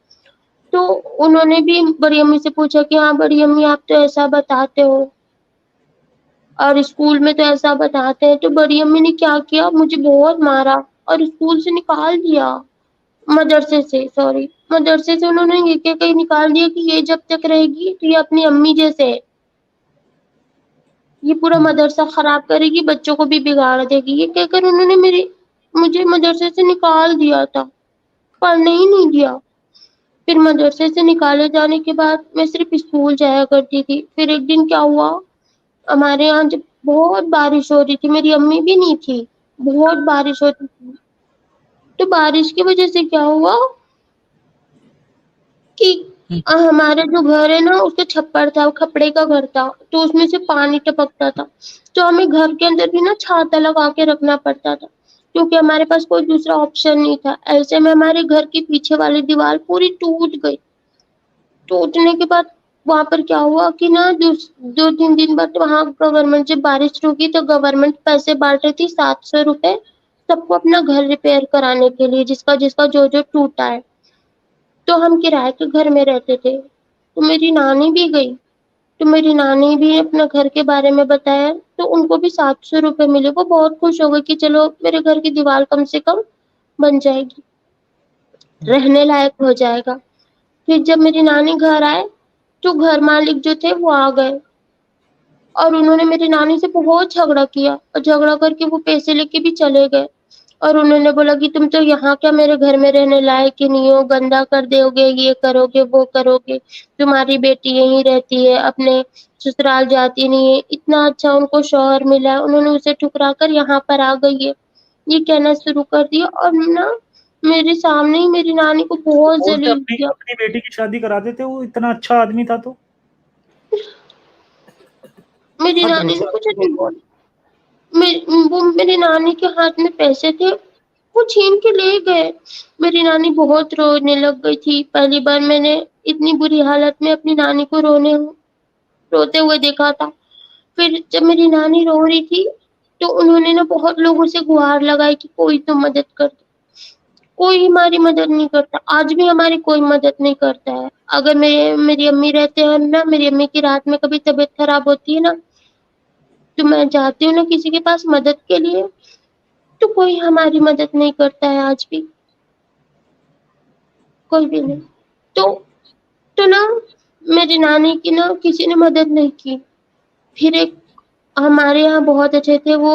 تو انہوں نے بھی بڑی امی سے پوچھا کہ ہاں بڑی امی آپ تو ایسا بتاتے ہو اور اسکول میں تو ایسا بتاتے ہیں. تو بڑی امی نے کیا کیا, مجھے بہت مارا اور اسکول سے نکال دیا, مدرسے سے انہوں نے یہ کہ کہیں نکال دیا کہ یہ جب تک رہے گی تو یہ اپنی امی جیسے ہے, یہ پورا مدرسہ خراب کرے گی, بچوں کو بھی بگاڑ دے گی. یہ کہہ کر انہوں نے مجھے مدرسے سے نکال دیا تھا, پڑھنے ہی نہیں دیا. پھر مدرسے سے نکالے جانے کے بعد میں صرف اسکول جایا کرتی تھی. پھر ایک دن کیا ہوا، ہمارے یہاں جب بہت بارش ہو رہی تھی، میری امی بھی نہیں تھی، بہت بارش ہوتی تھی. تو بارش کی وجہ سے کیا ہوا کہ ہمارا جو گھر ہے نا اس کا چھپر تھا، کپڑے کا گھر تھا، تو اس میں سے پانی ٹپکتا تھا. تو ہمیں گھر کے اندر بھی نا چھاتا لگا کے رکھنا پڑتا تھا، کیونکہ ہمارے پاس کوئی دوسرا آپشن نہیں تھا. ایسے میں ہمارے گھر کے پیچھے والی دیوار پوری ٹوٹ گئی. ٹوٹنے کے بعد وہاں پر کیا ہوا کہ نا 2-3 دن بعد وہاں گورنمنٹ جب بارش رکی تو گورنمنٹ پیسے بانٹ رہی تھی 700 روپے سب کو اپنا گھر ریپیئر کرانے کے لیے، جس کا جو ٹوٹا ہے. تو ہم کرائے کے گھر میں رہتے تھے. تو میری نانی بھی گئی، تو میری نانی بھی اپنا گھر کے بارے میں بتایا، تو ان کو بھی 700 روپے ملے. وہ بہت خوش ہو گئی کہ چلو میرے گھر کی دیوار کم سے کم بن جائے گی، رہنے لائق ہو جائے گا. پھر جب میری نانی گھر آئے تو گھر مالک جو تھے وہ آ گئے، اور انہوں نے میری نانی سے بہت جھگڑا کیا، اور جھگڑا کر کے وہ پیسے لے کے بھی چلے گئے. اور انہوں نے بولا کہ تم تو یہاں کیا میرے گھر میں رہنے لائق ہی نہیں ہو، گندا کر دو گے، یہ کرو گے وہ کرو گے، تمہاری بیٹی یہیں رہتی ہے، اپنے سسرال جاتی نہیں ہے. اتنا اچھا ان کو شوہر ملا، انہوں نے اسے ٹھکرا کر یہاں پر آ گئی ہے، یہ کہنا شروع کر دیا. اور نا میرے سامنے ہی میری نانی کو بہت بولتے ذلیل اپنی کیا. اپنی بیٹی کی شادی کرا دیتے، وہ اتنا اچھا آدمی تھا تو میری حد ہو نانی نے کچھ جاتی ہے. نہیں بولا. وہ میری نانی کے ہاتھ میں پیسے تھے، وہ چھین کے لے گئے. میری نانی بہت رونے لگ گئی تھی. پہلی بار میں نے اتنی بری حالت میں اپنی نانی کو روتے ہوئے دیکھا تھا. پھر جب میری نانی رو رہی تھی تو انہوں نے نا بہت لوگوں سے گہار لگائی کہ کوئی تو مدد کر دے. کوئی ہماری مدد نہیں کرتا، آج بھی ہماری کوئی مدد نہیں کرتا ہے. اگر میری امی رہتے ہیں نا، میری امی کی رات میں کبھی طبیعت خراب ہوتی ہے نا، تو میں جاتی ہوں نا کسی کے پاس مدد کے لیے، تو کوئی ہماری مدد نہیں کرتا ہے آج بھی، کوئی بھی نہیں. تو نا میری نانی کی نا کسی نے مدد نہیں کی. پھر ایک ہمارے یہاں بہت اچھے تھے، وہ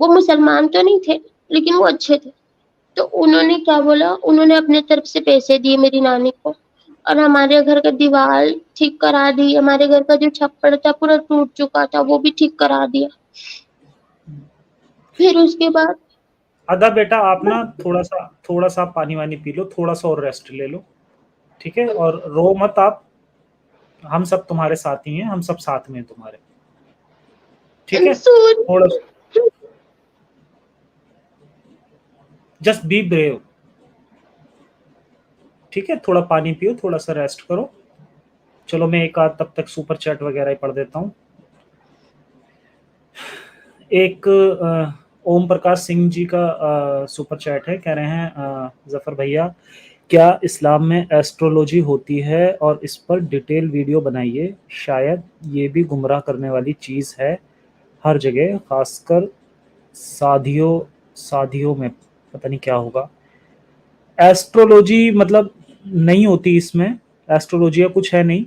وہ مسلمان تو نہیں تھے لیکن وہ اچھے تھے. تو انہوں نے کیا بولا، انہوں نے اپنے طرف سے پیسے دیے میری نانی کو، اور ہمارے گھر کا دیوار ٹھیک کرا دی. ہمارے گھر کا جو چھپڑ تھا پورا ٹوٹ چکا تھا، وہ بھی ٹھیک کرا دیا. پھر اس کے بعد ادا بیٹا آپ نا تھوڑا سا پانی وانی پی لو، تھوڑا سا اور ریسٹ لے لو، ٹھیک ہے؟ اور رو مت آپ، ہم سب تمہارے ساتھ ہی ہیں، ہم سب ساتھ میں ہیں تمہارے، ٹھیک ہے؟ تھوڑا جسٹ بی بریو، ٹھیک ہے؟ تھوڑا پانی پیو، تھوڑا سا ریسٹ کرو. چلو میں ایک آدھ تب تک سپر چیٹ وغیرہ ہی پڑھ دیتا ہوں. ایک اوم پرکاش سنگھ جی کا سپر چیٹ ہے، کہہ رہے ہیں ظفر بھیا کیا اسلام میں ایسٹرولوجی ہوتی ہے اور اس پر ڈیٹیل ویڈیو بنائیے، شاید یہ بھی گمراہ کرنے والی چیز ہے ہر جگہ، خاص کر سادھیوں میں، پتہ نہیں کیا ہوگا. ایسٹرولوجی مطلب نہیں ہوتی، اس میں ایسٹرولوجی کچھ ہے نہیں.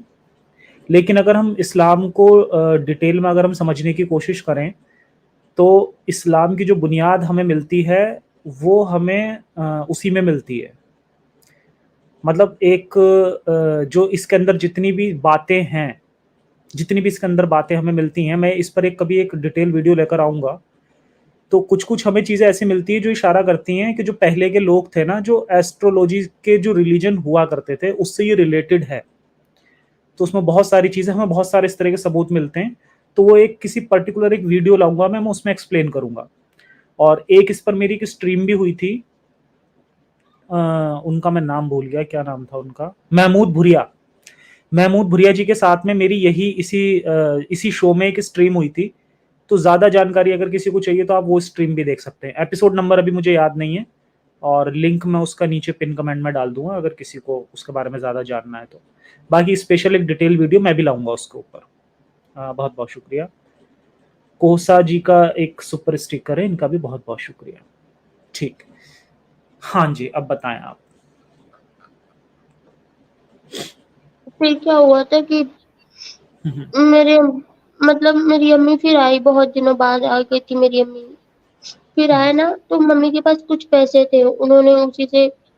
لیکن اگر ہم اسلام کو ڈیٹیل میں اگر ہم سمجھنے کی کوشش کریں تو اسلام کی جو بنیاد ہمیں ملتی ہے وہ ہمیں اسی میں ملتی ہے. مطلب ایک جو اس کے اندر جتنی بھی باتیں ہیں، جتنی بھی اس کے اندر باتیں ہمیں ملتی ہیں، میں اس پر کبھی ایک ڈیٹیل ویڈیو لے کر آؤں گا. تو کچھ ہمیں چیزیں ایسی ملتی ہیں جو اشارہ کرتی ہیں کہ جو پہلے کے لوگ تھے نا، جو ایسٹرولوجی کے جو ریلیجن ہوا کرتے تھے اس سے یہ ریلیٹڈ ہے. تو اس میں بہت ساری چیزیں، ہمیں بہت سارے اس طرح کے ثبوت ملتے ہیں. تو وہ کسی پرٹیکولر ایک ویڈیو لاؤں گا میں اس میں ایکسپلین کروں گا. اور ایک اس پر میری ایک اسٹریم بھی ہوئی تھی، ان کا میں نام بھول گیا، کیا نام تھا ان کا، محمود بھوریا جی کے ساتھ میں میری یہی اسی شو میں ایک اسٹریم ہوئی تھی. تو زیادہ جانکاری اگر کسی کو چاہیے تو آپ وہ اسٹریم بھی دیکھ سکتے ہیں. ایپیسوڈ نمبر ابھی مجھے یاد نہیں ہے، اور لنک میں اس کا نیچے پن کمنٹ میں ڈال دوں گا اگر کسی کو اس کے بارے میں زیادہ جاننا ہے تو. باقی اسپیشل ایک ڈیٹیل ویڈیو میں بھی لاؤں گا اس کے اوپر. بہت بہت شکریہ. کوسا جی کا ایک سپر اسٹیکر ہے، ان کا بھی بہت بہت شکریہ. ٹھیک، ہاں جی اب بتائیں آپ. پھر کیا ہوا تھا کہ میری امی پھر آئی، بہت دنوں بعد آ گئی تھی میری امی. پھر آئے نا تو ممی کے پاس کچھ پیسے تھے، انہوں نے اسی سے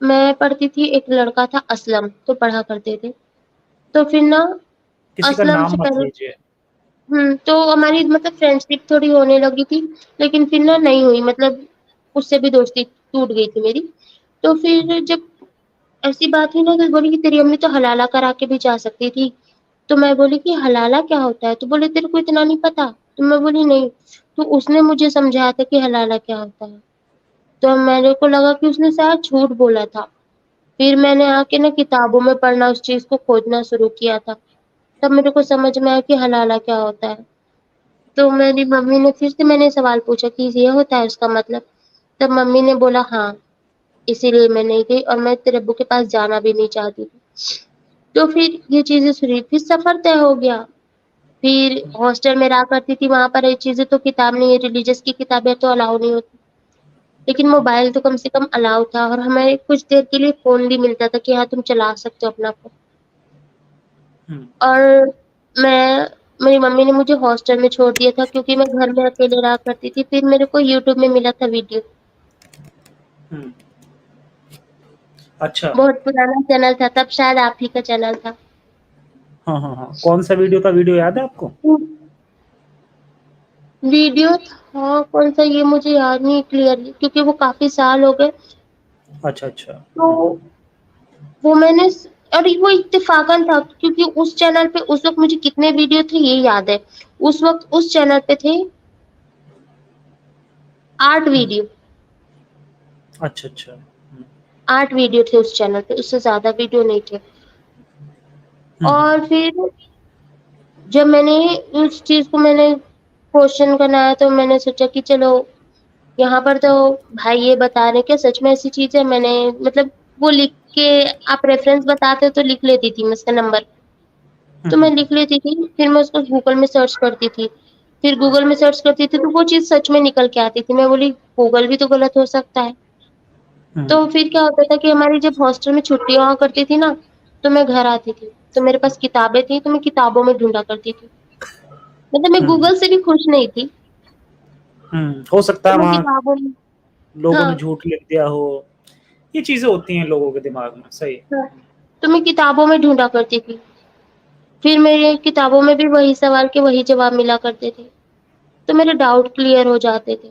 میں پڑھتی تھی, ایک لڑکا تھا اسلم, تو پڑھا کرتے تھے. تو پھر نا کسی کا اسلم نام سے مت پہلے لیجیے. تو ہماری مطلب فرینڈ شپ تھوڑی ہونے لگی تھی, لیکن پھر نا نہیں ہوئی, مطلب اس سے بھی دوستی ٹوٹ گئی تھی میری. تو پھر جب ایسی بات ہوئی نا, تو بولی کہ تیری امی تو حلالہ کرا کے بھی جا سکتی تھی. تو میں بولی کہ حلالہ کیا ہوتا ہے؟ تو بولے تیرے کو اتنا نہیں پتا؟ تو میں بولی نہیں. تو اس نے مجھے سمجھایا تھا کہ حلالہ کیا ہوتا ہے. تو میرے کو لگا کہ اس نے شاید جھوٹ بولا تھا. پھر میں نے آ کے نا کتابوں میں پڑھنا, اس چیز کو کھوجنا شروع کیا تھا. تب میرے کو سمجھ میں آیا کہ حلالہ کیا ہوتا ہے. تو میری ممی نے پھر سے میں نے سوال پوچھا کہ یہ ہوتا ہے اس کا مطلب. تب ممی نے بولا ہاں, اسی لیے میں نہیں گئی, اور میں تیرے ابو کے پاس جانا بھی نہیں چاہتی تھی. تو پھر یہ چیزیں سنی, پھر سفر طے ہو گیا. پھر ہاسٹل میں رہا کرتی تھی, وہاں پر یہ چیزیں تو کتاب نہیں ہے, ریلیجس کی کتابیں تو الاؤ نہیں ہوتی, لیکن موبائل تو کم سے کم الاؤ تھا, اور ہمیں کچھ دیر کے لیے فون بھی ملتا تھا کہ ہاں تم چلا سکتے ہو اپنا فون. اور میری ممی نے مجھے ہاسٹل میں چھوڑ دیا تھا, کیونکہ میں گھر میں اکیلے رہا کرتی تھی. پھر میرے کو یوٹیوب میں ملا تھا ویڈیو, اچھا. بہت پرانا چینل تھا, تب شاید آپ ہی کا چینل تھا. ہاں ہاں ہاں, کون سا ویڈیو تھا؟ ویڈیو یاد ہے آپ کو؟ ویڈیو تھا کون سا یہ مجھے یاد نہیں کلیئرلی, کیونکہ وہ کافی سال ہو گئے. اچھا اچھا. تو وہ میں نے, اور وہ اتفاقاً تھا, کیونکہ اس چینل پہ اس وقت مجھے کتنے ویڈیو تھے یہ یاد ہے. اس وقت اس چینل پہ تھے 8 ویڈیو. اچھا اچھا. 8 ویڈیو تھے اس چینل پہ, اس سے زیادہ ویڈیو نہیں تھے. اور پھر جب میں نے اس چیز کو میں نے کوشچن بنایا, تو میں نے سوچا کہ چلو یہاں پر تو بھائی یہ بتا رہے کیا سچ میں ایسی چیز ہے. میں نے مطلب وہ لکھ کے, آپ ریفرنس بتاتے تو لکھ لیتی تھی میں اس کا نمبر, تو میں لکھ لیتی تھی. پھر میں اس کو گوگل میں سرچ کرتی تھی, پھر گوگل میں سرچ کرتی تھی تو وہ چیز سچ میں نکل کے آتی تھی. میں بولی گوگل بھی تو غلط ہو سکتا ہے. تو پھر کیا ہوتا تھا کہ ہماری جب ہاسٹل میں چھٹیاں ہوا کرتی تھی نا, تو میں گھر آتی تھی, تو میرے پاس کتابیں تھیں, تو میں کتابوں میں ڈھونڈا کرتی تھی. مطلب میں گوگل سے بھی خوش نہیں تھی. ہو سکتا تو ہے میں وہاں کتابوں میں, لوگوں ہاں نے جھوٹ لکھ دیا ہو, یہ چیزیں ہوتی ہیں لوگوں کے دماغ میں. صحیح. تو میں کتابوں میں ڈھونڈا کرتی تھی. پھر میرے کتابوں میں بھی وہی سوال کے وہی جواب ملا کرتے تھے, تو میرے ڈاؤٹ کلیئر ہو جاتے تھے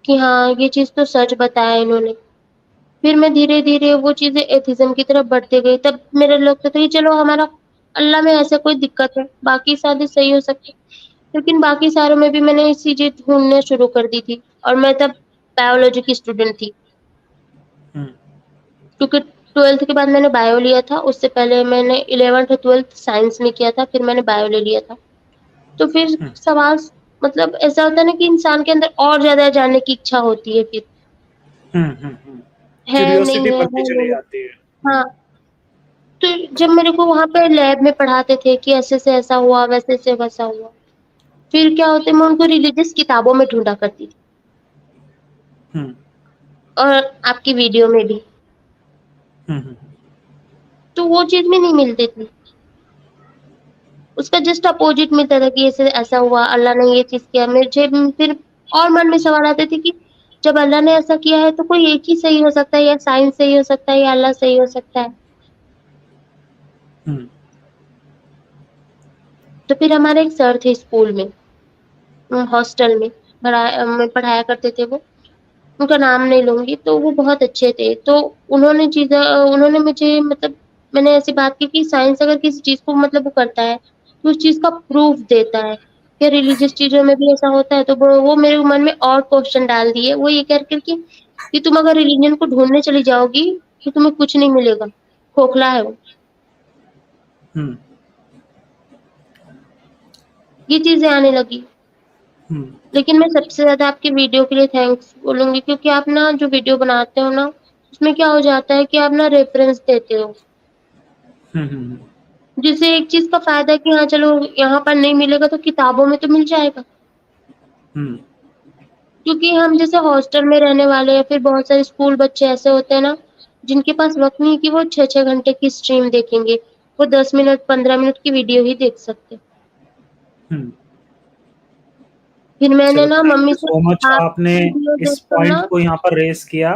کہ ہاں یہ چیز تو سچ بتایا انہوں نے. پھر میں دھیرے دھیرے وہ چیزیں ایتھزم کی طرف بڑھتے گئی. تب میرے لوگ تو تھے چلو ہمارا اللہ میں ایسا کوئی دقت ہے, باقی شادی صحیح ہو سکتی, لیکن باقی ساروں میں بھی میں نے اسی چیز ڈھونڈنے شروع کر دی تھی. اور میں تب بایولوجی کی اسٹوڈینٹ تھی, کیونکہ 12th کے بعد میں نے بایو لیا تھا. اس سے پہلے میں نے 11th اور 12th سائنس میں کیا تھا, پھر میں نے بایو لے لیا تھا. تو پھر سوال مطلب ایسا ہوتا ہے نا کہ انسان کے اندر اور زیادہ جاننے کی اچھا ہوتی ہے. پھر ہے کیوریوسٹی نہیں ہے بڑھتی چلی نہیں. جاتی ہے. ہاں, تو جب میرے کو وہاں پہ لیب میں پڑھاتے تھے کہ ایسے سے ایسا ہوا, ویسے سے ویسا ہوا, پھر کیا ہوتا ہے میں ان کو ریلیجس کتابوں میں ڈھونڈا کرتی تھی, اور آپ کی ویڈیو میں بھی. تو وہ چیز میں نہیں ملتی تھی, اس کا جسٹ اپوزٹ ملتا تھا کہ ایسے ایسا ہوا, اللہ نے یہ چیز کیا. مجھے پھر اور من میں سوال آتے تھے کہ جب اللہ نے ایسا کیا ہے تو کوئی ایک ہی صحیح ہو سکتا ہے, یا سائنس صحیح ہو سکتا ہے, یا اللہ صحیح ہو سکتا ہے. تو پھر ہمارے ایک سر تھے اسکول میں, ہاسٹل میں پڑھایا کرتے تھے. وہ ان کا نام نہیں لوں گی, تو وہ بہت اچھے تھے. تو انہوں نے مجھے مطلب میں نے ایسی بات کی کہ سائنس اگر کسی چیز کو مطلب وہ کرتا ہے تو اس چیز کا پروف دیتا ہے, کہ ریلیجیس چیزوں میں بھی ایسا ہوتا ہے. تو وہ میرے من میں اور کوشچن ڈال دیے, وہ یہ کر کے کہ تم اگر ریلیجن کو ڈھونڈنے چلی جاؤ گی تو تمہیں کچھ نہیں ملے گا, کھوکھلا ہے وہ. یہ چیزیں آنے لگی. لیکن میں سب سے زیادہ آپ کی ویڈیو کے لیے تھینکس بولوں گی, کیونکہ آپ نا جو ویڈیو بناتے ہو نا, اس میں کیا ہو جاتا ہے کہ آپ نا ریفرنس دیتے ہو, جس سے ایک چیز کا فائدہ ہے کہ ہاں چلو یہاں پر نہیں ملے گا تو کتابوں میں تو مل جائے گا. کیونکہ ہم جیسے ہاسٹل میں رہنے والے ہیں, پھر بہت سارے اسکول بچے ایسے ہوتے ہیں نا جن کے پاس وقت نہیں کہ وہ 6 گھنٹے کی اسٹریم دیکھیں گے, وہ 10 منٹ 15 منٹ کی ویڈیو ہی دیکھ سکتے. پھر میں نے چلو نا تھینک ممی یو سے سو مچ, آپ آپ نے کی ویڈیو اس دیکھ کر نا, پوائنٹ کو یہاں پر ریز کیا.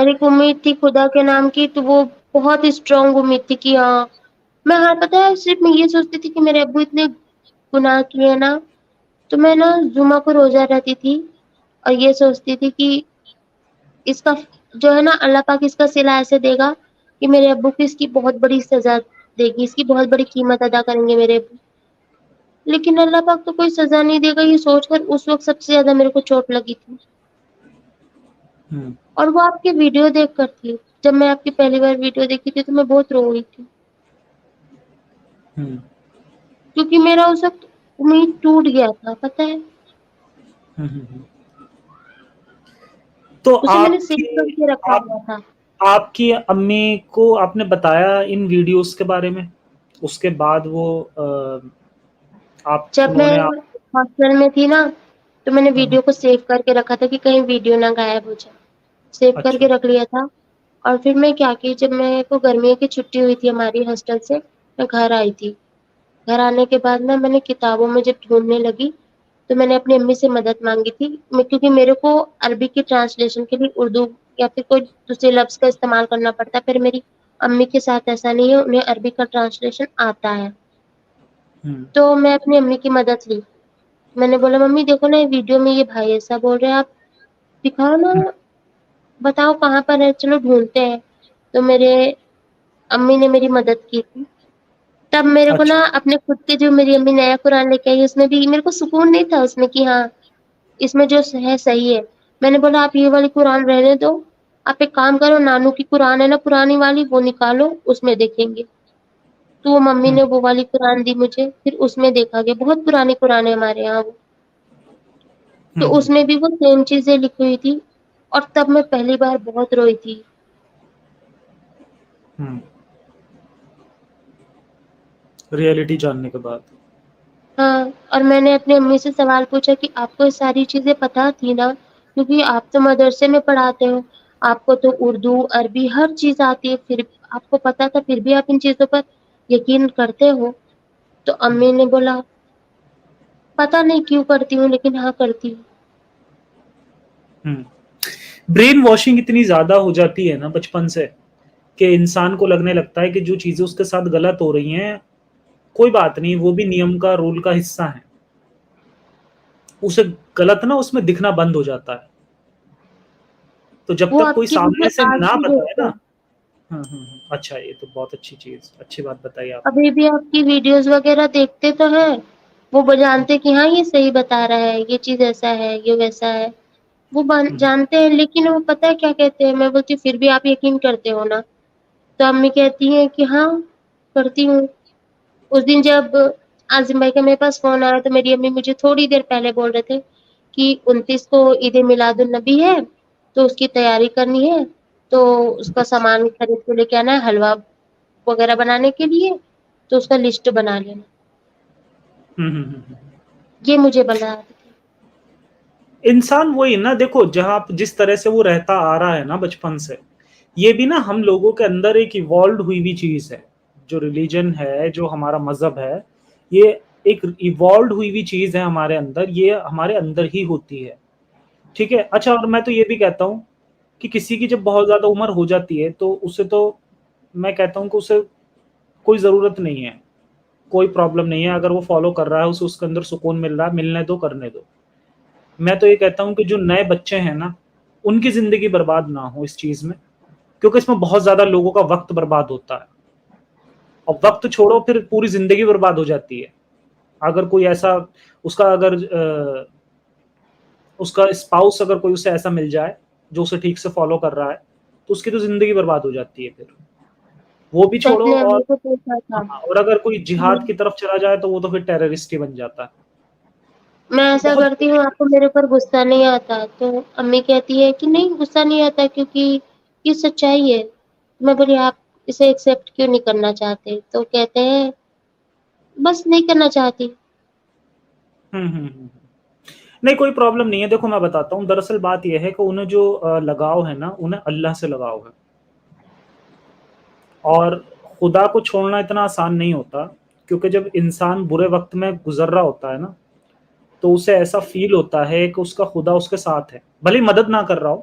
اور ایک امید تھی خدا کے نام کی، تو وہ بہت اسٹرانگ امید تھی کہ ہاں میں، ہاں پتہ ہے صرف میں یہ سوچتی تھی کہ میرے ابو اتنے گناہ کیے نا، تو میں نا جمعہ کو روزہ رہتی تھی اور یہ سوچتی تھی کہ اس کا جو ہے نا اللہ پاک اس کا صلہ ایسے دے گا کہ میرے ابو کو اس کی بہت بڑی سزا دے گی، اس کی بہت بڑی قیمت ادا کریں گے میرے ابو. لیکن اللہ پاک تو کوئی سزا نہیں دے گا، یہ سوچ کر اس وقت سب سے زیادہ میرے کو چوٹ لگی تھی. ہوں اور وہ آپ کی ویڈیو دیکھ کر تھی. جب میں آپ کی پہلی بار ویڈیو دیکھی تھی تو میں بہت رو رہی تھی، ہوں کیونکہ میرا اس وقت امید ٹوٹ گیا تھا، پتہ ہے. ہوں. تو اسے میں نے سیو کر کے رکھا آپ ہوا تھا. آپ کی امی کو آپ نے بتایا ان ویڈیوز کے بارے میں؟ اس کے بعد وہ جب انہوں میں نے ہاسٹل میں تھی نا تو میں نے ہاں، ویڈیو کو سیو کر کے رکھا تھا کہ کہیں ویڈیو نہ غائب ہو جائے. سیو کر اچھا. کے رکھ لیا تھا. اور پھر میں کیا کی، جب میں کو گرمیوں کی چھٹی ہوئی تھی ہماری ہاسٹل سے، میں گھر آئی تھی. گھر آنے کے بعد نا میں نے کتابوں میں جب ڈھونڈنے لگی تو میں نے اپنی امی سے مدد مانگی تھی، کیونکہ میرے کو عربی کی ٹرانسلیشن کے لیے اردو یا پھر کوئی دوسرے لفظ کا استعمال کرنا پڑتا ہے. پھر میری امی کے ساتھ ایسا نہیں ہے، انہیں عربی کا ٹرانسلیشن آتا ہے. ہوں تو میں اپنی امی کی مدد لی. میں نے بولا ممی دیکھو نا، یہ ویڈیو میں یہ بھائی ایسا بول رہے ہیں، آپ دکھاؤ نا، بتاؤ کہاں پر ہے، چلو ڈھونڈتے ہیں. تو میرے امی نے میری مدد کی تھی. تب میرے کو نا اچھا. اپنے خود کے، جو میری امی نیا قرآن لے کے آئی، اس میں بھی میرے کو سکون نہیں تھا اس میں کہ ہاں اس میں جو ہے صحیح ہے. میں نے بولا آپ یہ والی قرآن رہنے دو، آپ ایک کام کرو، نانو کی قرآن ہے نا پرانی والی، وہ نکالو، اس میں دیکھیں گے. تو ممی ہوں نے وہ والی قرآن دی مجھے، پھر اس میں دیکھا گیا. بہت پرانی قرآن ہے ہمارے یہاں وہ. تو ہوں اس میں بھی وہ سیم چیزیں لکھی ہوئی تھی. اور تب میں پہلی بار بہت روئی تھی. ہوں ریئلٹی جاننے کے بعد. ہاں، اور میں نے اپنی امی سے سوال پوچھا کہ آپ کو یہ ساری چیزیں پتا تھی نا، کیونکہ آپ تو مدرسے میں پڑھاتے ہو، آپ کو تو اردو عربی ہر چیز آتی ہے، پھر آپ کو پتا تھا پھر بھی آپ ان چیزوں پر یقین کرتے ہو؟ تو امی نے بولا پتا نہیں کیوں کرتی ہوں، لیکن ہاں کرتی ہوں. برین واشنگ اتنی زیادہ ہو جاتی ہے نا بچپن سے کہ انسان کو لگنے لگتا ہے کہ جو چیزیں اس کے ساتھ غلط ہو رہی ہیں کوئی بات نہیں، وہ بھی نیم کا رول کا حصہ ہے. اسے غلط نا اس میں دکھنا بند ہو جاتا ہے. تو جب وہ تک آپ کوئی کی مجھے سامنے سے آج نہ بھی بتائے دیکھتے نا. ہیں، اچھا، یہ تو بہت اچھی چیز، اچھی بات بتائی آپ نے. ابھی بھی آپ کی ویڈیوز وغیرہ دیکھتے تو ہیں، وہ جانتے کہ ہاں یہ صحیح بتا رہا ہے، یہ چیز ایسا ہے، یہ ویسا ہے، وہ جانتے ہیں. لیکن وہ پتہ ہے کیا کہتے ہیں، میں بولتی ہوں پھر بھی آپ یقین کرتے ہو نا؟ تو امی کہتی ہیں کہ ہاں کرتی ہوں. اس دن جب عاظم بھائی کا میرے پاس فون آیا تو میری امی مجھے تھوڑی دیر پہلے بول رہے تھے کہ 29 کو عید میلاد النبی ہے تو اس کی تیاری کرنی ہے، تو اس کا اچھا. سامان خرید کے لے کے آنا ہے، حلوہ وغیرہ بنانے کے لیے، تو اس کا لسٹ بنا لینا. ہوں. یہ مجھے بنا رہی تھی. انسان وہی نا، دیکھو جہاں جس طرح سے وہ رہتا آ رہا ہے نا بچپن سے، یہ بھی نا ہم لوگوں کے اندر ایک ایوالوڈ ہوئی ہوئی چیز ہے. جو ریلیجن ہے، جو ہمارا مذہب ہے، یہ ایک ایوالوڈ ہوئی ہوئی چیز ہے ہمارے اندر، یہ ہمارے اندر ہی ہوتی ہے. ٹھیک ہے. اچھا، اور میں تو یہ بھی کہتا ہوں کہ کسی کی جب بہت زیادہ عمر ہو جاتی ہے تو اسے تو میں کہتا ہوں کہ اسے کوئی ضرورت نہیں ہے، کوئی پرابلم نہیں ہے. اگر وہ فالو کر رہا ہے، اسے اس کے اندر سکون مل رہا ہے، ملنے دو، کرنے دو. میں تو یہ کہتا ہوں کہ جو نئے بچے ہیں نا، ان کی زندگی برباد نہ ہو اس چیز میں، کیونکہ اس میں بہت زیادہ لوگوں کا وقت برباد ہوتا ہے. اور وقت چھوڑو، پھر پوری زندگی برباد ہو جاتی ہے. اگر کوئی ایسا اس کا اگر اس کا اسپاؤس اگر کوئی اسے ایسا مل جائے جو اسے ٹھیک سے فالو کر رہا ہے، تو اس کی تو زندگی برباد ہو جاتی ہے. پھر وہ بھی میں چھوڑو. اپنے اور امی کو پوچھا تھا. ہاں، اور اگر کوئی جہاد کی طرف چلا جائے تو وہ تو پھر ٹیررسٹ ہی بن جاتا ہے. میں ایسا بہت کرتی ہوں آپ کو میرے اوپر غصہ نہیں آتا؟ تو امی کہتی ہے کہ نہیں غصہ نہیں آتا، کیونکہ یہ سچائی ہے. میں بولی آپ اسے ایکسپٹ کیوں نہیں کرنا چاہتے؟ تو کہتے ہیں بس نہیں کرنا چاہتی. نہیں، کوئی پرابلم نہیں ہے. دیکھو میں بتاتا ہوں، دراصل بات یہ ہے کہ انہیں جو لگاؤ ہے نا، انہیں اللہ سے لگاؤ ہے. اور خدا کو چھوڑنا اتنا آسان نہیں ہوتا، کیونکہ جب انسان برے وقت میں گزر رہا ہوتا ہے نا، تو اسے ایسا فیل ہوتا ہے کہ اس کا خدا اس کے ساتھ ہے، بھلے ہی مدد نہ کر رہا ہو،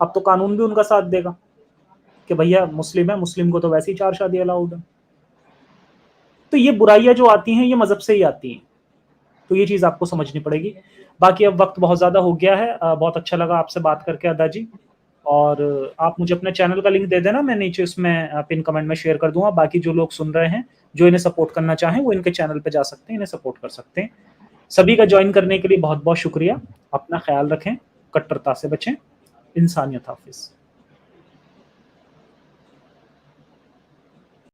اب تو قانون بھی ان کا ساتھ دے گا کہ بھیا مسلم ہے، مسلم کو تو ویسے ہی 4 شادی الاؤڈ ہے. تو یہ برائیاں جو آتی ہیں یہ مذہب سے ہی آتی ہیں، تو یہ چیز آپ کو سمجھنی پڑے گی. باقی اب وقت بہت زیادہ ہو گیا ہے. بہت اچھا لگا آپ سے بات کر کے ادا جی، اور آپ مجھے اپنے چینل کا لنک دے دینا، میں نیچے اس میں پن کمنٹ میں شیئر کر دوں گا. باقی جو لوگ سن رہے ہیں جو انہیں سپورٹ کرنا چاہیں وہ ان کے چینل پہ جا سکتے ہیں، انہیں سپورٹ کر سکتے ہیں. سبھی کا جوائن کرنے کے لیے بہت بہت شکریہ. اپنا خیال رکھیں، کٹرتا سے بچیں. انسانیت حافظ.